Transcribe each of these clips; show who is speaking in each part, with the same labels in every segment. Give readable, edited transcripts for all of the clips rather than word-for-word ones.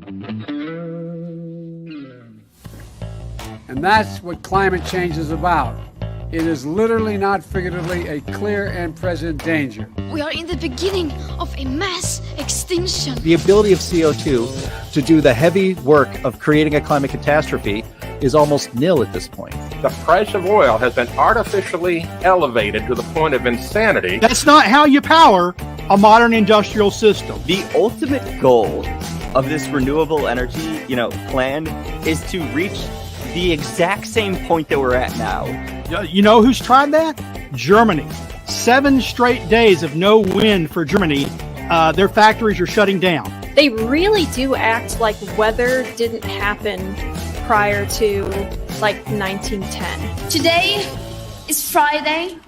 Speaker 1: And that's what climate change is about. It is literally, not figuratively, a clear and present danger.
Speaker 2: We are in the beginning of a mass extinction.
Speaker 3: The ability of CO2 to do the heavy work of creating a climate catastrophe is almost nil at this point.
Speaker 4: The price of oil has been artificially elevated to the point of insanity.
Speaker 5: That's not how you power a modern industrial system.
Speaker 6: The ultimate goal of this renewable energy, plan is to reach the exact same point that we're at now.
Speaker 5: You know who's tried that? Germany. 7 straight days of no wind for Germany. Their factories are shutting down.
Speaker 7: They really do act like weather didn't happen prior to 1910.
Speaker 2: Today is Friday.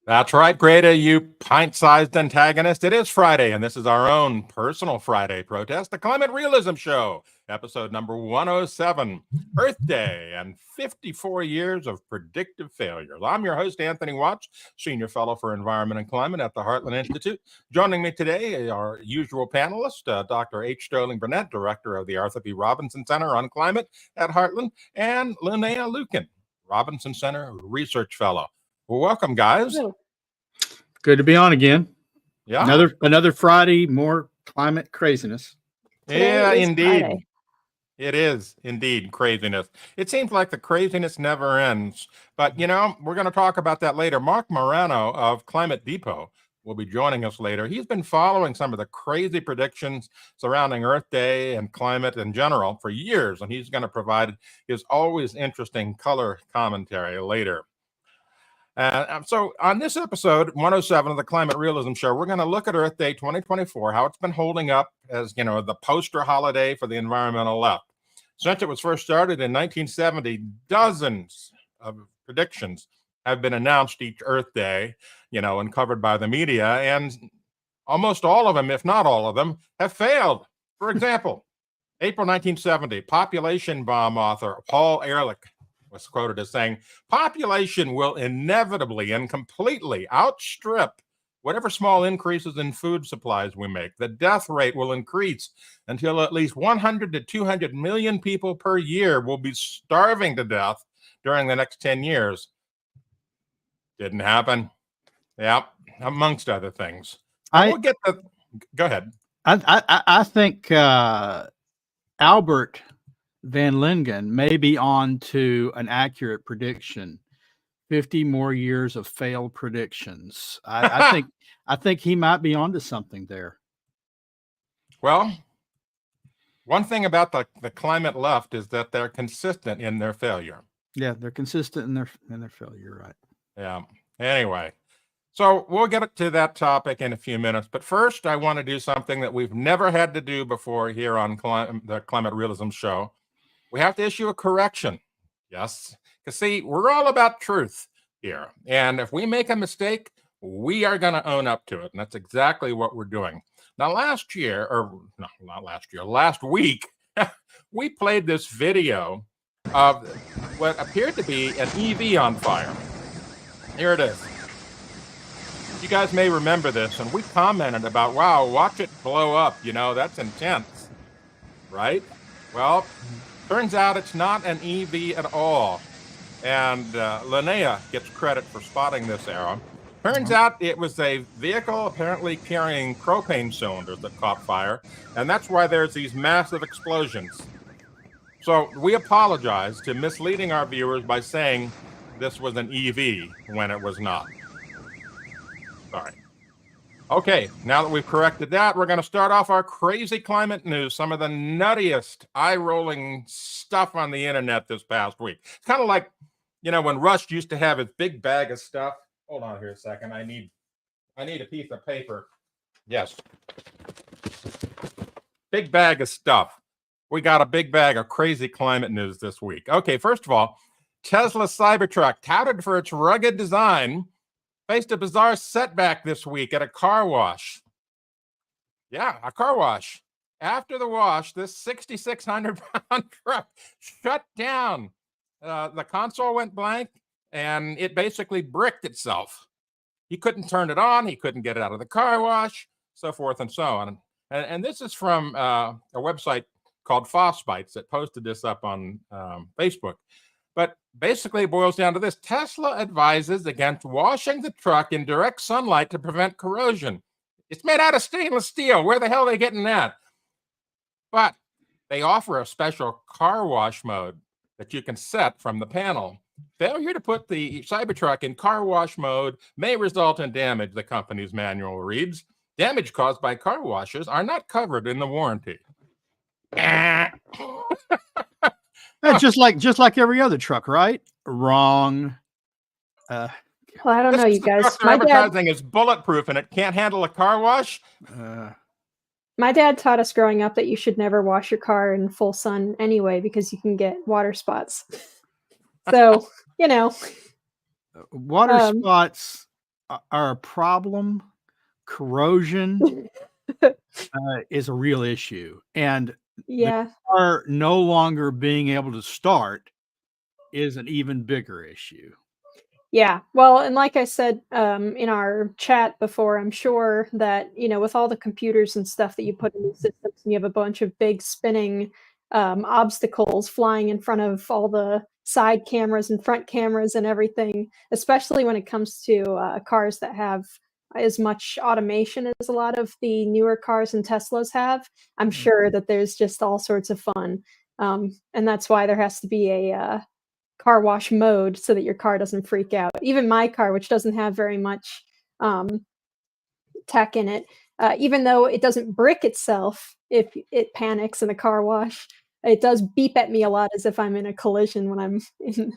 Speaker 4: That's right, Greta, you pint-sized antagonist. It is Friday, and this is our own personal Friday protest, the Climate Realism Show, episode number 107, Earth Day and 54 years of predictive failures. I'm your host, Anthony Watts, Senior Fellow for Environment and Climate at the Heartland Institute. Joining me today are our usual panelists, Dr. H. Sterling Burnett, Director of the Arthur B. Robinson Center on Climate at Heartland, and Linnea Lukin, Robinson Center Research Fellow. Well, welcome, guys.
Speaker 5: Good to be on again.
Speaker 4: Yeah.
Speaker 5: Another Friday, more climate craziness.
Speaker 4: Yeah, indeed.
Speaker 7: Friday.
Speaker 4: It is indeed craziness. It seems like the craziness never ends. But, we're going to talk about that later. Mark Morano of Climate Depot will be joining us later. He's been following some of the crazy predictions surrounding Earth Day and climate in general for years, and he's going to provide his always interesting color commentary later. So on this episode, 107 of the Climate Realism Show, we're going to look at Earth Day 2024, how it's been holding up as, the poster holiday for the environmental left. Since it was first started in 1970, dozens of predictions have been announced each Earth Day, and covered by the media, and almost all of them, if not all of them, have failed. For example, April 1970, population bomb author Paul Erlich was quoted as saying, population will inevitably and completely outstrip whatever small increases in food supplies we make. The death rate will increase until at least 100 to 200 million people per year will be starving to death during the next 10 years. Didn't happen. Yeah, amongst other things. We'll get to, go ahead.
Speaker 5: I think Albert Van Lingen may be on to an accurate prediction. 50 more years of failed predictions. I think he might be onto something there.
Speaker 4: Well, one thing about the climate left is that they're consistent in their failure.
Speaker 5: Yeah, they're consistent in their failure, right?
Speaker 4: Yeah. Anyway, so we'll get to that topic in a few minutes. But first, I want to do something that we've never had to do before here on the Climate Realism Show. We have to issue a correction. Yes. Because, see, we're all about truth here. And if we make a mistake, we are going to own up to it. And that's exactly what we're doing. Now, last week, we played this video of what appeared to be an EV on fire. Here it is. You guys may remember this, and we commented about, wow, watch it blow up. That's intense, right? Well, turns out it's not an EV at all. And Linnea gets credit for spotting this error. Turns out it was a vehicle apparently carrying propane cylinders that caught fire, and that's why there's these massive explosions. So we apologize to misleading our viewers by saying this was an EV when it was not. Sorry. Okay, now that we've corrected that, we're going to start off our crazy climate news, some of the nuttiest, eye-rolling stuff on the internet this past week. It's kind of like, when Rush used to have his big bag of stuff. Hold on here a second. I need a piece of paper. Yes. Big bag of stuff. We got a big bag of crazy climate news this week. Okay, first of all, Tesla Cybertruck, touted for its rugged design, faced a bizarre setback this week at a car wash. Yeah, a car wash. After the wash, this 6,600-pound truck shut down. The console went blank, and it basically bricked itself. He couldn't turn it on. He couldn't get it out of the car wash, so forth and so on. And this is from a website called Frostbites that posted this up on Facebook. But basically, it boils down to this. Tesla advises against washing the truck in direct sunlight to prevent corrosion. It's made out of stainless steel. Where the hell are they getting that? But they offer a special car wash mode that you can set from the panel. Failure to put the Cybertruck in car wash mode may result in damage, the company's manual reads. Damage caused by car washes are not covered in the warranty.
Speaker 5: Just like every other truck, right? Wrong.
Speaker 7: Well, I don't know, you guys.
Speaker 4: My advertising is bulletproof and it can't handle a car wash.
Speaker 7: My dad taught us growing up that you should never wash your car in full sun anyway, because you can get water spots. So, you know.
Speaker 5: Water spots are a problem. Corrosion is a real issue. And
Speaker 7: yeah,
Speaker 5: the car no longer being able to start is an even bigger issue.
Speaker 7: Yeah. Well, and like I said in our chat before, I'm sure that, you know, with all the computers and stuff that you put in these systems, and you have a bunch of big spinning obstacles flying in front of all the side cameras and front cameras and everything, especially when it comes to cars that have as much automation as a lot of the newer cars and Teslas have. I'm sure that there's just all sorts of fun. And that's why there has to be a car wash mode so that your car doesn't freak out. Even my car, which doesn't have very much tech in it, even though it doesn't brick itself if it panics in a car wash, it does beep at me a lot as if I'm in a collision when I'm in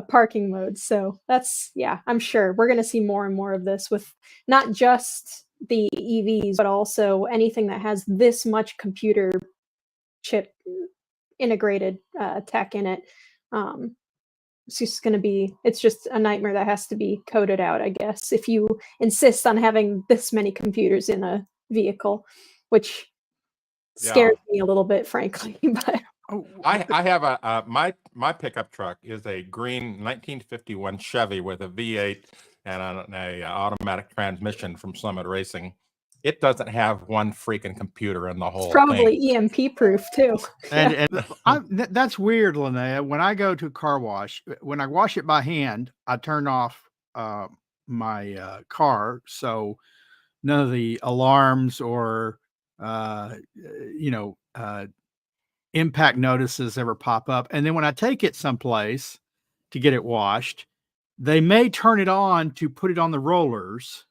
Speaker 7: parking mode. So that's, yeah, I'm sure we're going to see more and more of this with not just the EVs, but also anything that has this much computer chip integrated tech in it. It's just going to be, it's just a nightmare that has to be coded out, I guess, if you insist on having this many computers in a vehicle, which scares me a little bit, frankly. But
Speaker 4: I have a my pickup truck is a green 1951 Chevy with a V8 and an automatic transmission from Summit Racing. It doesn't have one freaking computer in the whole
Speaker 7: it's probably
Speaker 4: thing.
Speaker 7: EMP proof too.
Speaker 5: And that's weird, Linnea. When I go to a car wash, when I wash it by hand, I turn off my car, so none of the alarms or impact notices ever pop up. And then when I take it someplace to get it washed, they may turn it on to put it on the rollers,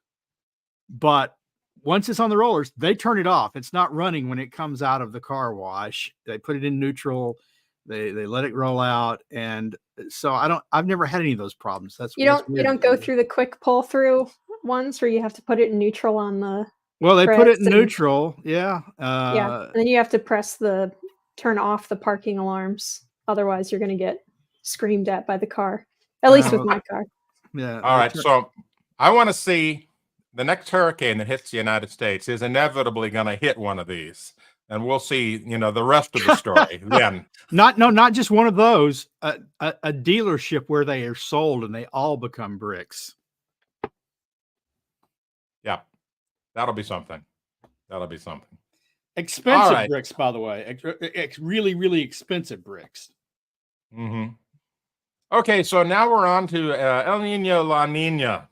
Speaker 5: but once it's on the rollers, they turn it off. It's not running when it comes out of the car wash. They put it in neutral. They let it roll out. And so I've never had any of those problems. You
Speaker 7: don't go through the quick pull through ones where you have to put it in neutral on the.
Speaker 5: Well, they put it in neutral. Yeah.
Speaker 7: Yeah. And then you have to turn off the parking alarms. Otherwise you're going to get screamed at by the car, at least with my car.
Speaker 5: Yeah.
Speaker 4: All right. So I want to see the next hurricane that hits the United States is inevitably going to hit one of these, and we'll see, the rest of the story then.
Speaker 5: Not just one of those, a dealership where they are sold and they all become bricks.
Speaker 4: Yeah, that'll be something.
Speaker 5: Expensive bricks, by the way. Really, really expensive bricks.
Speaker 4: Mm-hmm. Okay, so now we're on to El Nino, La Nina,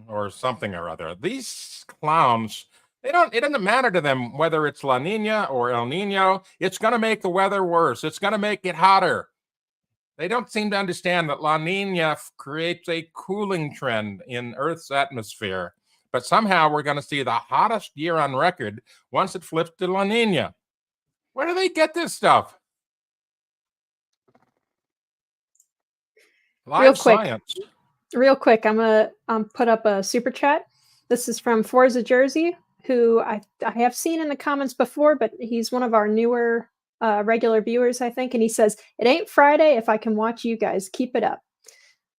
Speaker 4: or something or other. These clowns, it doesn't matter to them whether it's La Nina or El Nino. It's going to make the weather worse. It's going to make it hotter. They don't seem to understand that La Nina creates a cooling trend in Earth's atmosphere. But somehow we're going to see the hottest year on record once it flips to La Nina. Where do they get this stuff? Live science.
Speaker 7: Real quick, I'm gonna put up a super chat. This is from Forza Jersey, who I have seen in the comments before, but he's one of our newer regular viewers, I think. And he says, "It ain't Friday if I can watch you guys. Keep it up."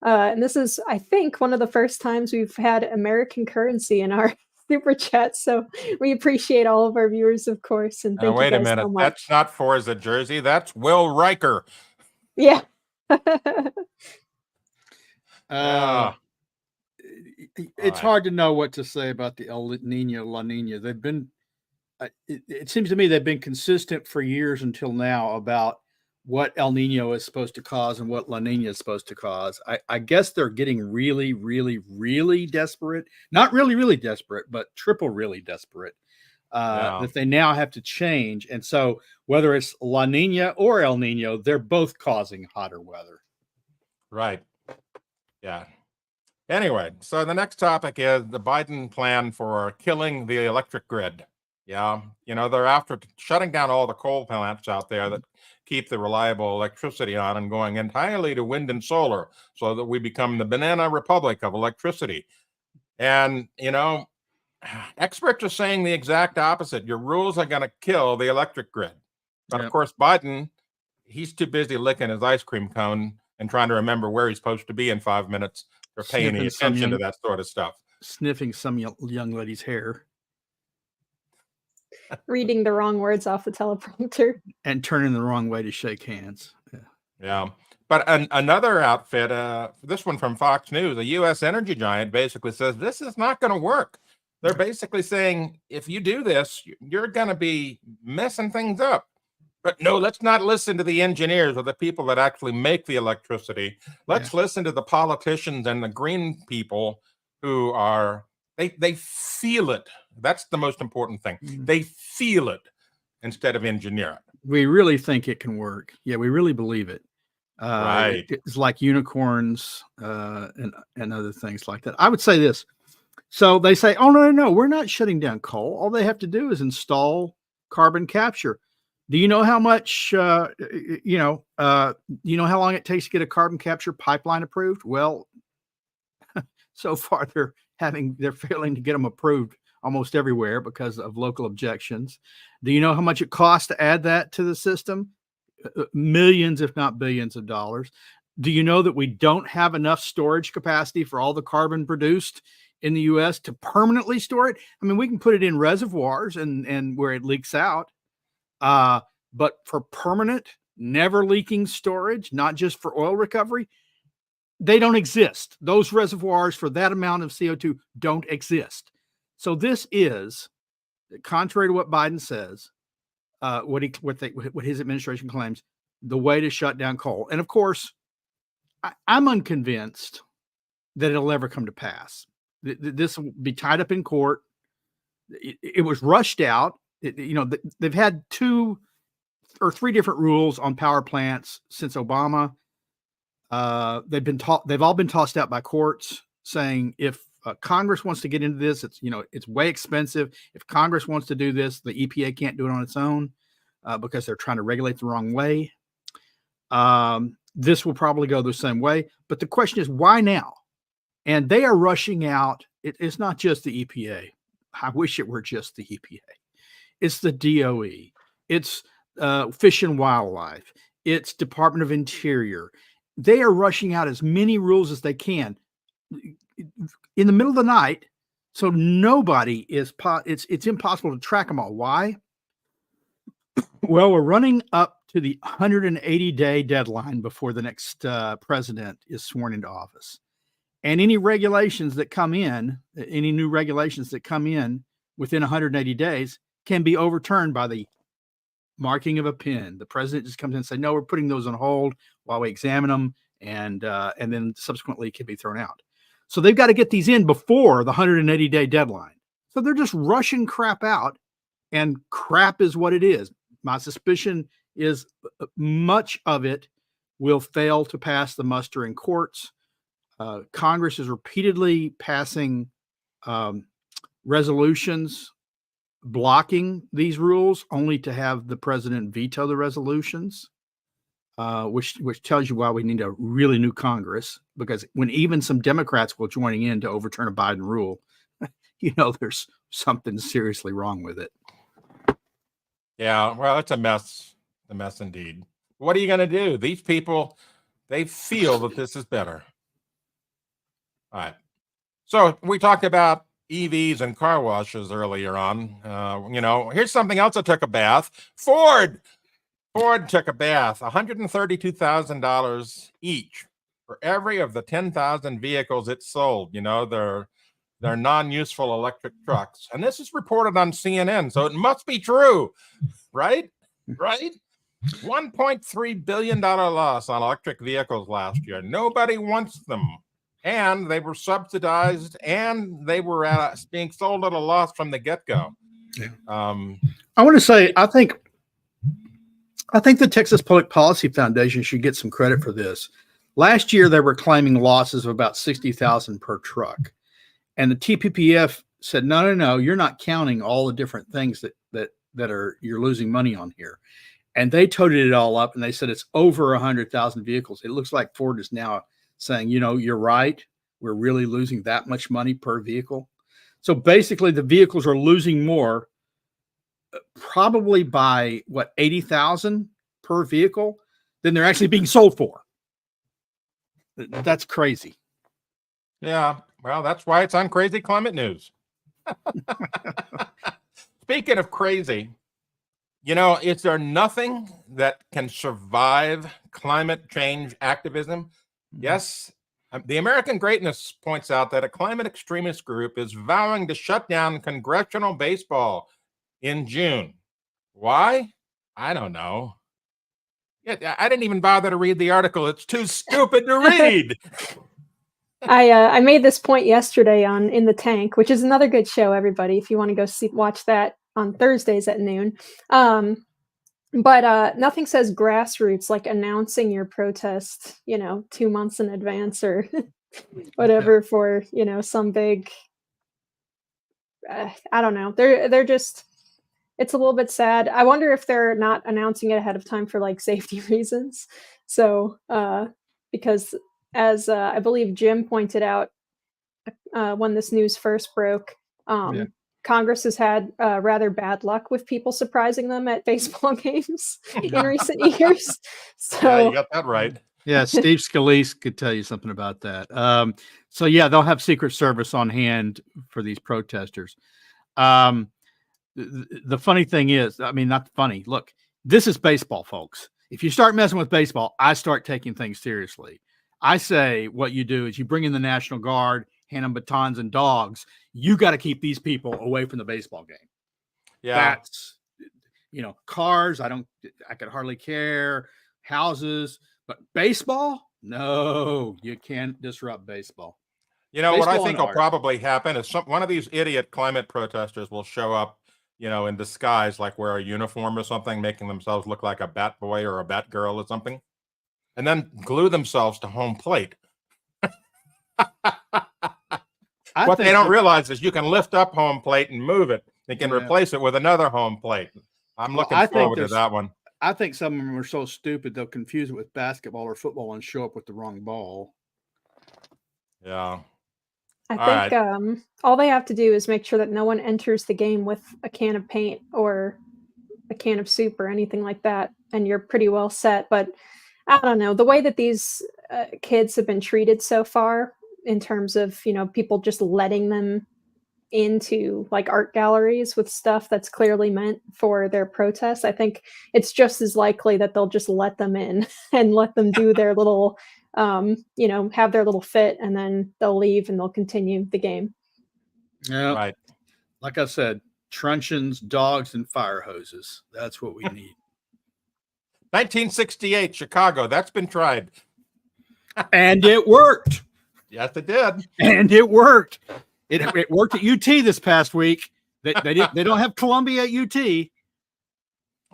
Speaker 7: And this is, I think, one of the first times we've had American currency in our super chat. So we appreciate all of our viewers, of course. And thank you guys so much.
Speaker 4: That's not Forza Jersey. That's Will Riker.
Speaker 7: Yeah.
Speaker 5: It's hard to know what to say about the El Nino, La Nina. They've been it seems to me they've been consistent for years until now about what El Nino is supposed to cause and what La Nina is supposed to cause. I guess they're getting really, really, really desperate. Not really, really desperate, but triple really desperate. That they now have to change. And so whether it's La Nina or El Nino, they're both causing hotter weather.
Speaker 4: Right. Yeah. Anyway, so the next topic is the Biden plan for killing the electric grid. Yeah. They're after shutting down all the coal plants out there that keep the reliable electricity on and going entirely to wind and solar so that we become the banana republic of electricity. And, experts are saying the exact opposite. Your rules are going to kill the electric grid. But of course, Biden, he's too busy licking his ice cream cone and trying to remember where he's supposed to be in 5 minutes or pay any attention to that sort of stuff.
Speaker 5: Sniffing some young lady's hair.
Speaker 7: Reading the wrong words off the teleprompter.
Speaker 5: And turning the wrong way to shake hands.
Speaker 4: Yeah. But another outfit, this one from Fox News, a U.S. energy giant basically says this is not going to work. They're basically saying, if you do this, you're going to be messing things up. But no, let's not listen to the engineers or the people that actually make the electricity. Let's listen to the politicians and the green people who are, they feel it. That's the most important thing. They feel it instead of engineer it.
Speaker 5: We really think it can work. Yeah, we really believe it.
Speaker 4: Right.
Speaker 5: It's like unicorns and other things like that. I would say this. So they say, oh, no, we're not shutting down coal. All they have to do is install carbon capture. Do you know how much, you know how long it takes to get a carbon capture pipeline approved? Well, so far they're failing to get them approved almost everywhere because of local objections. Do you know how much it costs to add that to the system? Millions, if not billions of dollars. Do you know that we don't have enough storage capacity for all the carbon produced in the U.S. to permanently store it? I mean, we can put it in reservoirs and where it leaks out. But for permanent, never leaking storage, not just for oil recovery, they don't exist. Those reservoirs for that amount of CO2 don't exist. So this is, contrary to what Biden says, what his administration claims, the way to shut down coal. And of course, I'm unconvinced that it'll ever come to pass. This will be tied up in court. It was rushed out. They've had 2 or 3 different rules on power plants since Obama. They've all been tossed out by courts, saying if Congress wants to get into this, it's way expensive. If Congress wants to do this, the EPA can't do it on its own because they're trying to regulate the wrong way. This will probably go the same way. But the question is, why now? And they are rushing out. It's not just the EPA. I wish it were just the EPA. It's the DOE. It's Fish and Wildlife. It's Department of Interior. They are rushing out as many rules as they can in the middle of the night, so nobody is. It's impossible to track them all. Why? Well, we're running up to the 180-day deadline before the next president is sworn into office, and any regulations that come in, any new regulations that come in within 180 days, can be overturned by the marking of a pen. The president just comes in and says, no, we're putting those on hold while we examine them, and then subsequently can be thrown out. So they've got to get these in before the 180-day deadline. So they're just rushing crap out, and crap is what it is. My suspicion is much of it will fail to pass the muster in courts. Congress is repeatedly passing resolutions blocking these rules, only to have the president veto the resolutions, which tells you why we need a really new Congress, because when even some Democrats will joining in to overturn a Biden rule, there's something seriously wrong with it.
Speaker 4: Yeah, well, it's a mess indeed. What are you going to do? These people, they feel that this is better. All right. So we talked about EVs and car washes earlier on. Here's something else that took a bath. Ford took a bath, $132,000 each for every of the 10,000 vehicles it sold. Their their non-useful electric trucks. And this is reported on CNN, so it must be true, right? Right? $1.3 billion loss on electric vehicles last year. Nobody wants them. And they were subsidized, and they were being sold at a loss from the get-go.
Speaker 3: Yeah.
Speaker 5: I want to say, I think the Texas Public Policy Foundation should get some credit for this. Last year, they were claiming losses of about $60,000 per truck. And the TPPF said, no, you're not counting all the different things that you're losing money on here. And they totaled it all up, and they said it's over 100,000 vehicles. It looks like Ford is now saying, you're right. We're really losing that much money per vehicle. So basically, the vehicles are losing more, probably by 80,000 per vehicle than they're actually being sold for. That's crazy.
Speaker 4: Yeah, well, that's why it's on Crazy Climate News. Speaking of crazy, is there nothing that can survive climate change activism? Yes. The American Greatness points out that a climate extremist group is vowing to shut down congressional baseball in June. Why? I don't know. Yeah, I didn't even bother to read the article. It's too stupid to read.
Speaker 7: I made this point yesterday on In the Tank, which is another good show, everybody, if you want to go watch that on Thursdays at noon. But nothing says grassroots like announcing your protest, 2 months in advance or whatever for, some big, I don't know. They're just, it's a little bit sad. I wonder if they're not announcing it ahead of time for like safety reasons. So, because as I believe Jim pointed out when this news first broke, Congress has had rather bad luck with people surprising them at baseball games in recent years. So
Speaker 4: yeah, you got that right.
Speaker 5: Yeah, Steve Scalise could tell you something about that. So yeah, they'll have Secret Service on hand for these protesters. The funny thing is, not funny. Look, this is baseball, folks. If you start messing with baseball, I start taking things seriously. I say what you do is you bring in the National Guard, hand them batons and dogs. You got to keep these people away from the baseball game.
Speaker 4: Yeah.
Speaker 5: That's, cars. I could hardly care. Houses, but baseball? No, you can't disrupt baseball.
Speaker 4: What I think will probably happen is one of these idiot climate protesters will show up, in disguise, like wear a uniform or something, making themselves look like a bat boy or a bat girl or something, and then glue themselves to home plate. What they don't realize is you can lift up home plate and move it. They can replace it with another home plate. I'm looking forward to that one.
Speaker 5: I think some of them are so stupid they'll confuse it with basketball or football and show up with the wrong ball.
Speaker 4: Yeah.
Speaker 7: I think all they have to do is make sure that no one enters the game with a can of paint or a can of soup or anything like that, and you're pretty well set. But I don't know, the way that these kids have been treated so far in terms of, people just letting them into like art galleries with stuff that's clearly meant for their protests, I think it's just as likely that they'll just let them in and let them do their little, have their little fit, and then they'll leave and they'll continue the game.
Speaker 5: Yeah.
Speaker 4: Right.
Speaker 5: Like I said, truncheons, dogs, and fire hoses. That's what we need.
Speaker 4: 1968, Chicago. That's been tried.
Speaker 5: And it worked.
Speaker 4: Yes, it did.
Speaker 5: And it worked. It worked at UT this past week. They don't have Columbia at UT.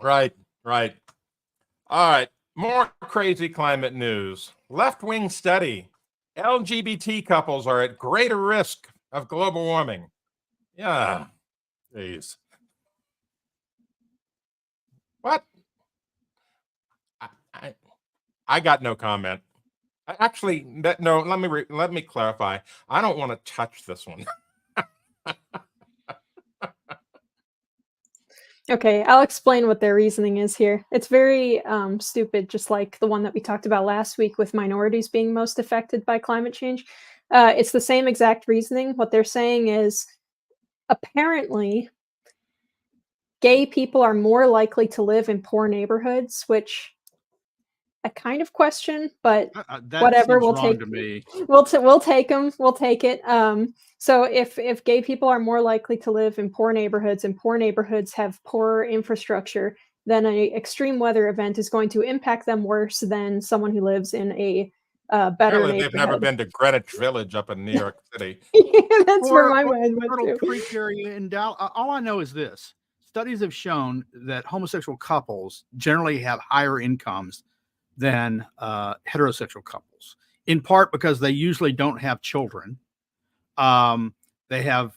Speaker 4: Right. All right. More crazy climate news. Left-wing study. LGBT couples are at greater risk of global warming. Yeah. Jeez. What? I got no comment. Actually, no. Let me clarify. I don't want to touch this one.
Speaker 7: Okay, I'll explain what their reasoning is here. It's very stupid, just like the one that we talked about last week with minorities being most affected by climate change. It's the same exact reasoning. What they're saying is, apparently, gay people are more likely to live in poor neighborhoods, which I kind of question, but
Speaker 5: That
Speaker 7: whatever.
Speaker 5: seems
Speaker 7: We'll
Speaker 5: wrong
Speaker 7: take
Speaker 5: to me.
Speaker 7: we'll take them. We'll take it. So if gay people are more likely to live in poor neighborhoods, and poor neighborhoods have poorer infrastructure, then a extreme weather event is going to impact them worse than someone who lives in a better
Speaker 4: Apparently, they've never
Speaker 7: neighborhood.
Speaker 4: been to Greenwich Village up in New York City.
Speaker 7: That's where my mind went
Speaker 5: Turtle
Speaker 7: to.
Speaker 5: Creek area in Dallas. All I know is this: studies have shown that homosexual couples generally have higher incomes than heterosexual couples, in part because they usually don't have children. They have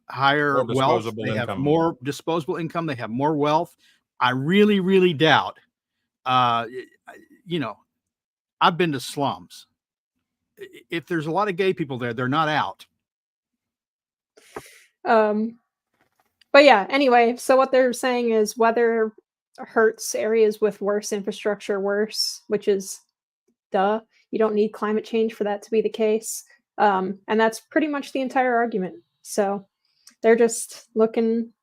Speaker 5: higher
Speaker 4: More
Speaker 5: wealth.
Speaker 4: disposable
Speaker 5: They have
Speaker 4: income.
Speaker 5: more disposable income. They have more wealth. I really, really doubt. You know, I've been to slums. If there's a lot of gay people there, they're not out.
Speaker 7: But yeah, anyway, so what they're saying is weather hurts areas with worse infrastructure worse, which is duh. You don't need climate change for that to be the case. And that's pretty much the entire argument. So they're just looking.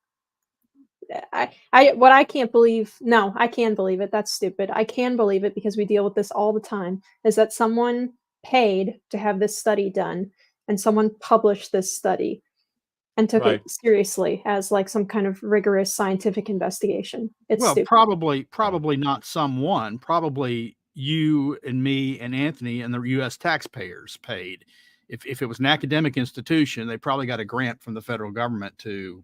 Speaker 7: What I can't believe. No, I can believe it. That's stupid. I can believe it because we deal with this all the time. Is that someone paid to have this study done, and someone published this study and took
Speaker 4: Right.
Speaker 7: it seriously as like some kind of rigorous scientific investigation. It's
Speaker 5: Well,
Speaker 7: stupid.
Speaker 5: probably not someone. Probably you and me and Anthony and the U.S. taxpayers paid. If it was an academic institution, they probably got a grant from the federal government to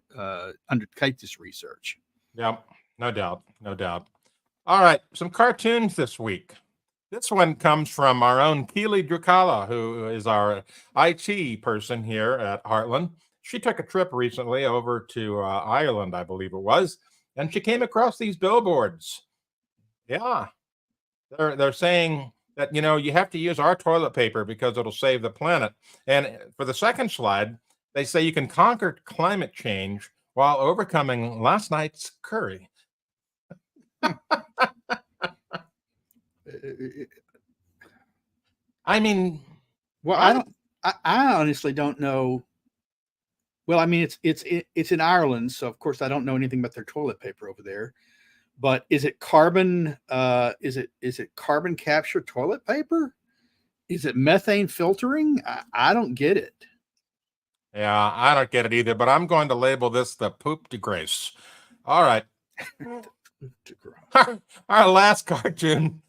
Speaker 5: undertake this research.
Speaker 4: Yeah, no doubt. No doubt. All right, some cartoons this week. This one comes from our own Keely Drucala, who is our IT person here at Heartland. She took a trip recently over to Ireland, I believe it was, and she came across these billboards. Yeah, they're saying that, you know, you have to use our toilet paper because it'll save the planet. And for the second slide, they say you can conquer climate change while overcoming last night's curry. I mean,
Speaker 5: Well,
Speaker 4: what?
Speaker 5: I honestly don't know. Well, I mean, it's in Ireland, so of course I don't know anything about their toilet paper over there. But is it carbon? Is it carbon capture toilet paper? Is it methane filtering? I don't get it.
Speaker 4: Yeah, I don't get it either, but I'm going to label this the poop de grace. All right. Our last cartoon.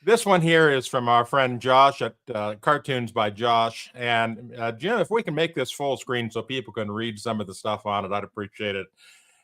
Speaker 4: This one here is from our friend Josh at Cartoons by Josh. And Jim, if we can make this full screen so people can read some of the stuff on it, I'd appreciate it.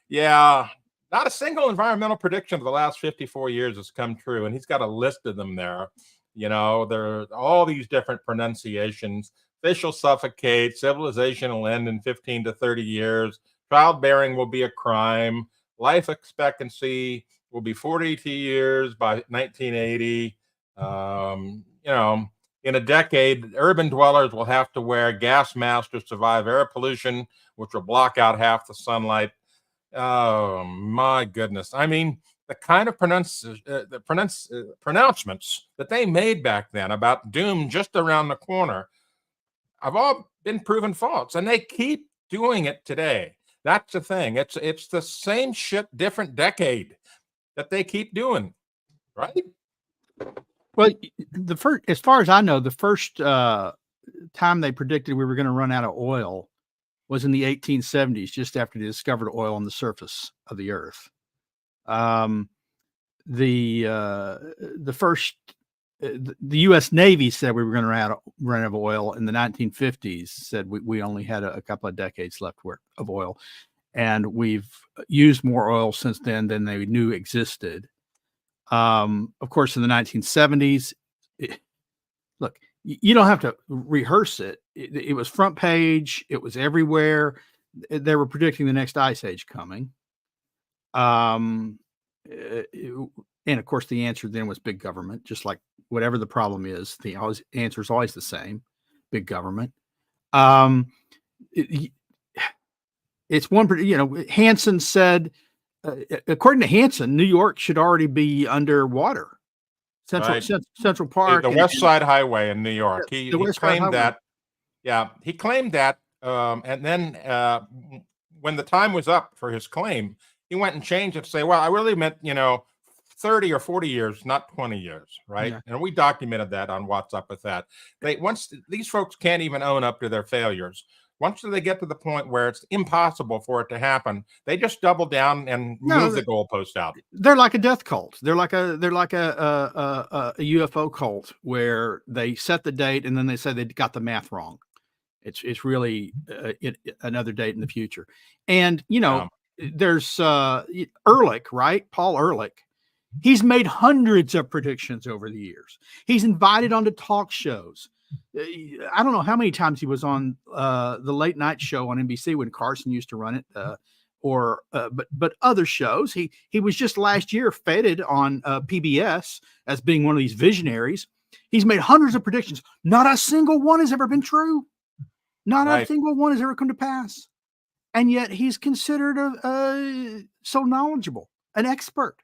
Speaker 4: Yeah, not a single environmental prediction of the last 54 years has come true. And he's got a list of them there. You know, there are all these different pronunciations. Fish will suffocate. Civilization will end in 15 to 30 years. Childbearing will be a crime. Life expectancy will be 42 years by 1980. You know, in a decade, urban dwellers will have to wear gas masks to survive air pollution, which will block out half the sunlight. Oh my goodness! I mean, the kind of pronouncements that they made back then about doom just around the corner have all been proven false, and they keep doing it today. That's the thing. It's the same shit, different decade that they keep doing, right?
Speaker 5: Well, as far as I know, the first time they predicted we were going to run out of oil was in the 1870s, just after they discovered oil on the surface of the earth. The U.S. Navy said we were going to run out of oil in the 1950s. Said we only had a couple of decades left of oil, and we've used more oil since then than they knew existed. Of course, in the 1970s, look, you don't have to rehearse it. It was front page. It was everywhere. They were predicting the next ice age coming. And of course, the answer then was big government, just like whatever the problem is, the answer is always the same: big government. It's one, you know, Hansen said, according to Hansen, New York should already be underwater. Central Park,
Speaker 4: the West Side Highway in New York. He claimed that. Yeah, he claimed that, and then when the time was up for his claim, he went and changed it to say, "Well, I really meant, you know, 30 or 40 years, not 20 years, right?
Speaker 5: Yeah.
Speaker 4: And we documented that on What's Up With That. Once these folks can't even own up to their failures. Once they get to the point where it's impossible for it to happen, they just double down and move the goalpost out.
Speaker 5: They're like a death cult. They're like a UFO cult where they set the date and then they say they got the math wrong. It's really another date in the future. And there's Erlich, right? Paul Erlich. He's made hundreds of predictions over the years. He's invited onto talk shows. I don't know how many times he was on the late night show on NBC when Carson used to run it, but other shows. He was just last year feted on PBS as being one of these visionaries. He's made hundreds of predictions. Not a single one has ever been true. Not a single one has ever come to pass. And yet he's considered so knowledgeable, an expert.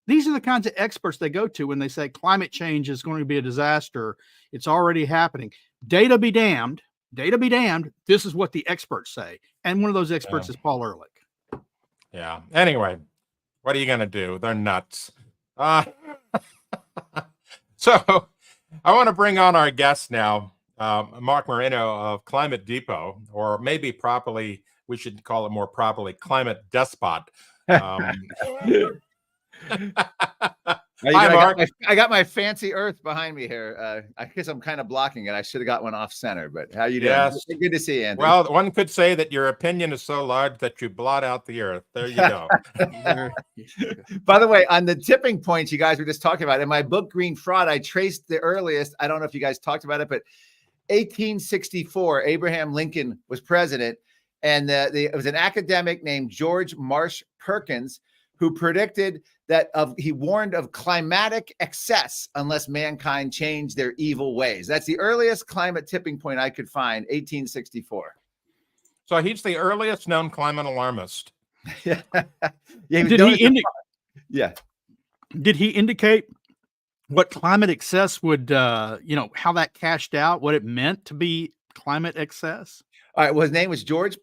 Speaker 5: These are the kinds of experts they go to when they say climate change is going to be a disaster. It's already happening. Data be damned. Data be damned. This is what the experts say. And one of those experts is Paul Erlich.
Speaker 4: Yeah. Anyway, what are you going to do? They're nuts. So I want to bring on our guest now, Mark Moreno of Climate Depot, or maybe properly, we should call it more properly, Climate Despot.
Speaker 8: Hi, Mark. I got my fancy earth behind me here. I guess I'm kind of blocking it. I should have got one off center, but how you doing?
Speaker 4: Yes.
Speaker 8: Good to see you, Anthony.
Speaker 4: Well, one could say that your opinion is so large that you blot out the earth. There you go.
Speaker 8: By the way, on the tipping points you guys were just talking about, in my book, Green Fraud, I traced the earliest. I don't know if you guys talked about it, but 1864, Abraham Lincoln was president. And it was an academic named George Marsh Perkins who predicted that he warned of climatic excess unless mankind changed their evil ways. That's the earliest climate tipping point I could find, 1864.
Speaker 4: So he's the earliest known climate alarmist.
Speaker 8: Yeah.
Speaker 5: Did he indicate what climate excess would, how that cashed out, what it meant to be climate excess?
Speaker 8: All right. Well, his name was George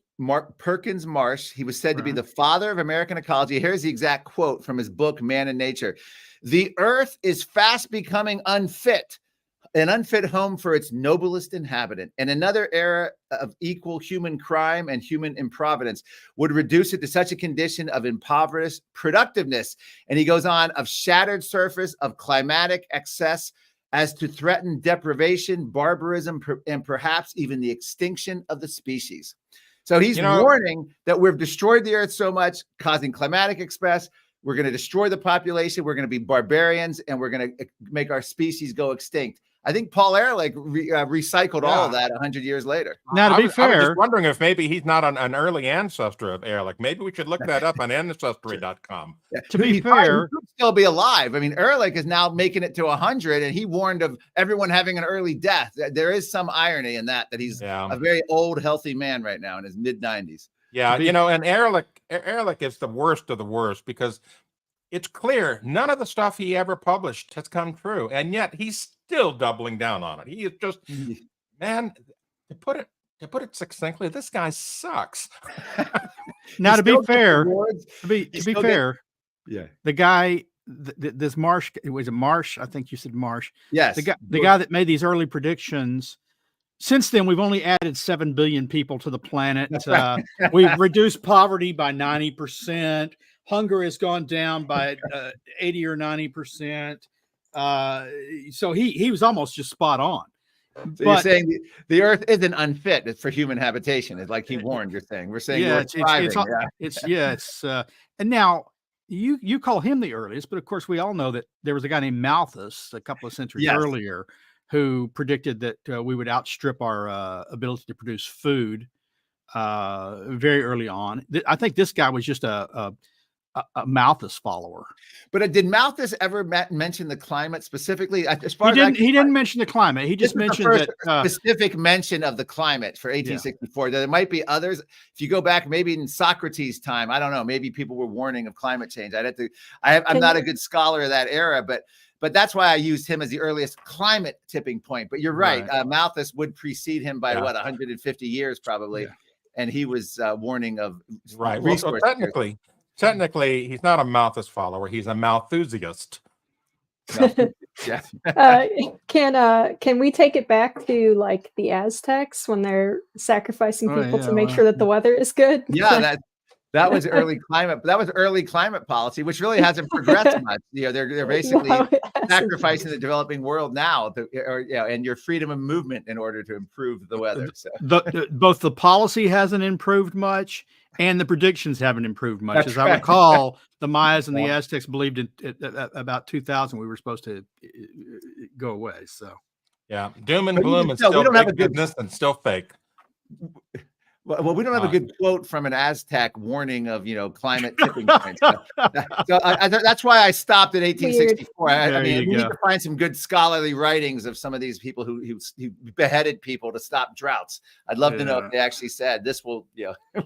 Speaker 8: Perkins Marsh. He was said to be the father of American ecology. Here's the exact quote from his book, Man and Nature. "The earth is fast becoming unfit, an unfit home for its noblest inhabitant. And another era of equal human crime and human improvidence would reduce it to such a condition of impoverished productiveness." And he goes on, "of shattered surface, of climatic excess, as to threaten deprivation, barbarism, and perhaps even the extinction of the species." So he's warning that we've destroyed the earth so much, causing climatic excess. We're going to destroy the population. We're going to be barbarians, and we're going to make our species go extinct. I think Paul Erlich recycled all of that 100 years later.
Speaker 5: Now, to be fair,
Speaker 4: I was just wondering if maybe he's not an early ancestor of Erlich. Maybe we should look that up on ancestry.com.
Speaker 8: Yeah. To be fair, he could still be alive. I mean, Erlich is now making it to 100, and he warned of everyone having an early death. There is some irony in that he's a very old, healthy man right now in his mid-90s.
Speaker 4: Yeah, and Erlich is the worst of the worst because it's clear none of the stuff he ever published has come true, and yet he's still doubling down on it. He is just, man, to put it succinctly, this guy sucks.
Speaker 5: Now, to be fair,
Speaker 8: yeah,
Speaker 5: the guy, this Marsh, it was a Marsh. I think you said Marsh.
Speaker 8: Yes,
Speaker 5: the guy that made these early predictions. Since then, we've only added 7 billion people to the planet. We've reduced poverty by 90%. Hunger has gone down by 80 or 90%. So he was almost just spot on.
Speaker 8: So you're saying the earth isn't unfit for human habitation. It's like he warned. You're saying we're saying
Speaker 5: and now you call him the earliest, but of course we all know that there was a guy named Malthus a couple of centuries earlier who predicted that we would outstrip our ability to produce food very early on. I think this guy was just a Malthus follower.
Speaker 8: But did Malthus ever mention the climate specifically? As
Speaker 5: far he didn't mention the climate. He just mentioned that
Speaker 8: specific mention of the climate for 1864. There might be others. If you go back, maybe in Socrates' time, I don't know. Maybe people were warning of climate change. I'm not a good scholar of that era, but that's why I used him as the earliest climate tipping point. But you're right. Malthus would precede him by 150 years probably. Yeah. And he was warning of
Speaker 4: Well, so technically, he's not a Malthus follower. He's a Malthusiast.
Speaker 8: Yeah.
Speaker 7: Can we take it back to like the Aztecs when they're sacrificing
Speaker 5: Oh,
Speaker 7: people
Speaker 5: yeah,
Speaker 7: to make
Speaker 5: well,
Speaker 7: sure that the weather is good?
Speaker 8: Yeah, that was early climate. That was early climate policy, which really hasn't progressed much. They're basically
Speaker 7: No, it hasn't.
Speaker 8: sacrificing the developing world now, and your freedom of movement in order to improve the weather. So.
Speaker 5: Both the policy hasn't improved much and the predictions haven't improved much.
Speaker 8: That's
Speaker 5: As I recall, the Mayas and the Aztecs believed in about 2000 we were supposed to go away. So
Speaker 4: Yeah, doom and
Speaker 8: But
Speaker 4: gloom
Speaker 8: even
Speaker 4: and
Speaker 8: still, we
Speaker 4: still
Speaker 8: don't have
Speaker 4: big
Speaker 8: a good-
Speaker 4: business and still fake.
Speaker 8: Well, we don't have a good quote from an Aztec warning of climate tipping points. So that's why I stopped at 1864. I
Speaker 5: There
Speaker 8: mean,
Speaker 5: you
Speaker 8: we need
Speaker 5: go.
Speaker 8: to find some good scholarly writings of some of these people who beheaded people to stop droughts. I'd love to know if they actually said this will.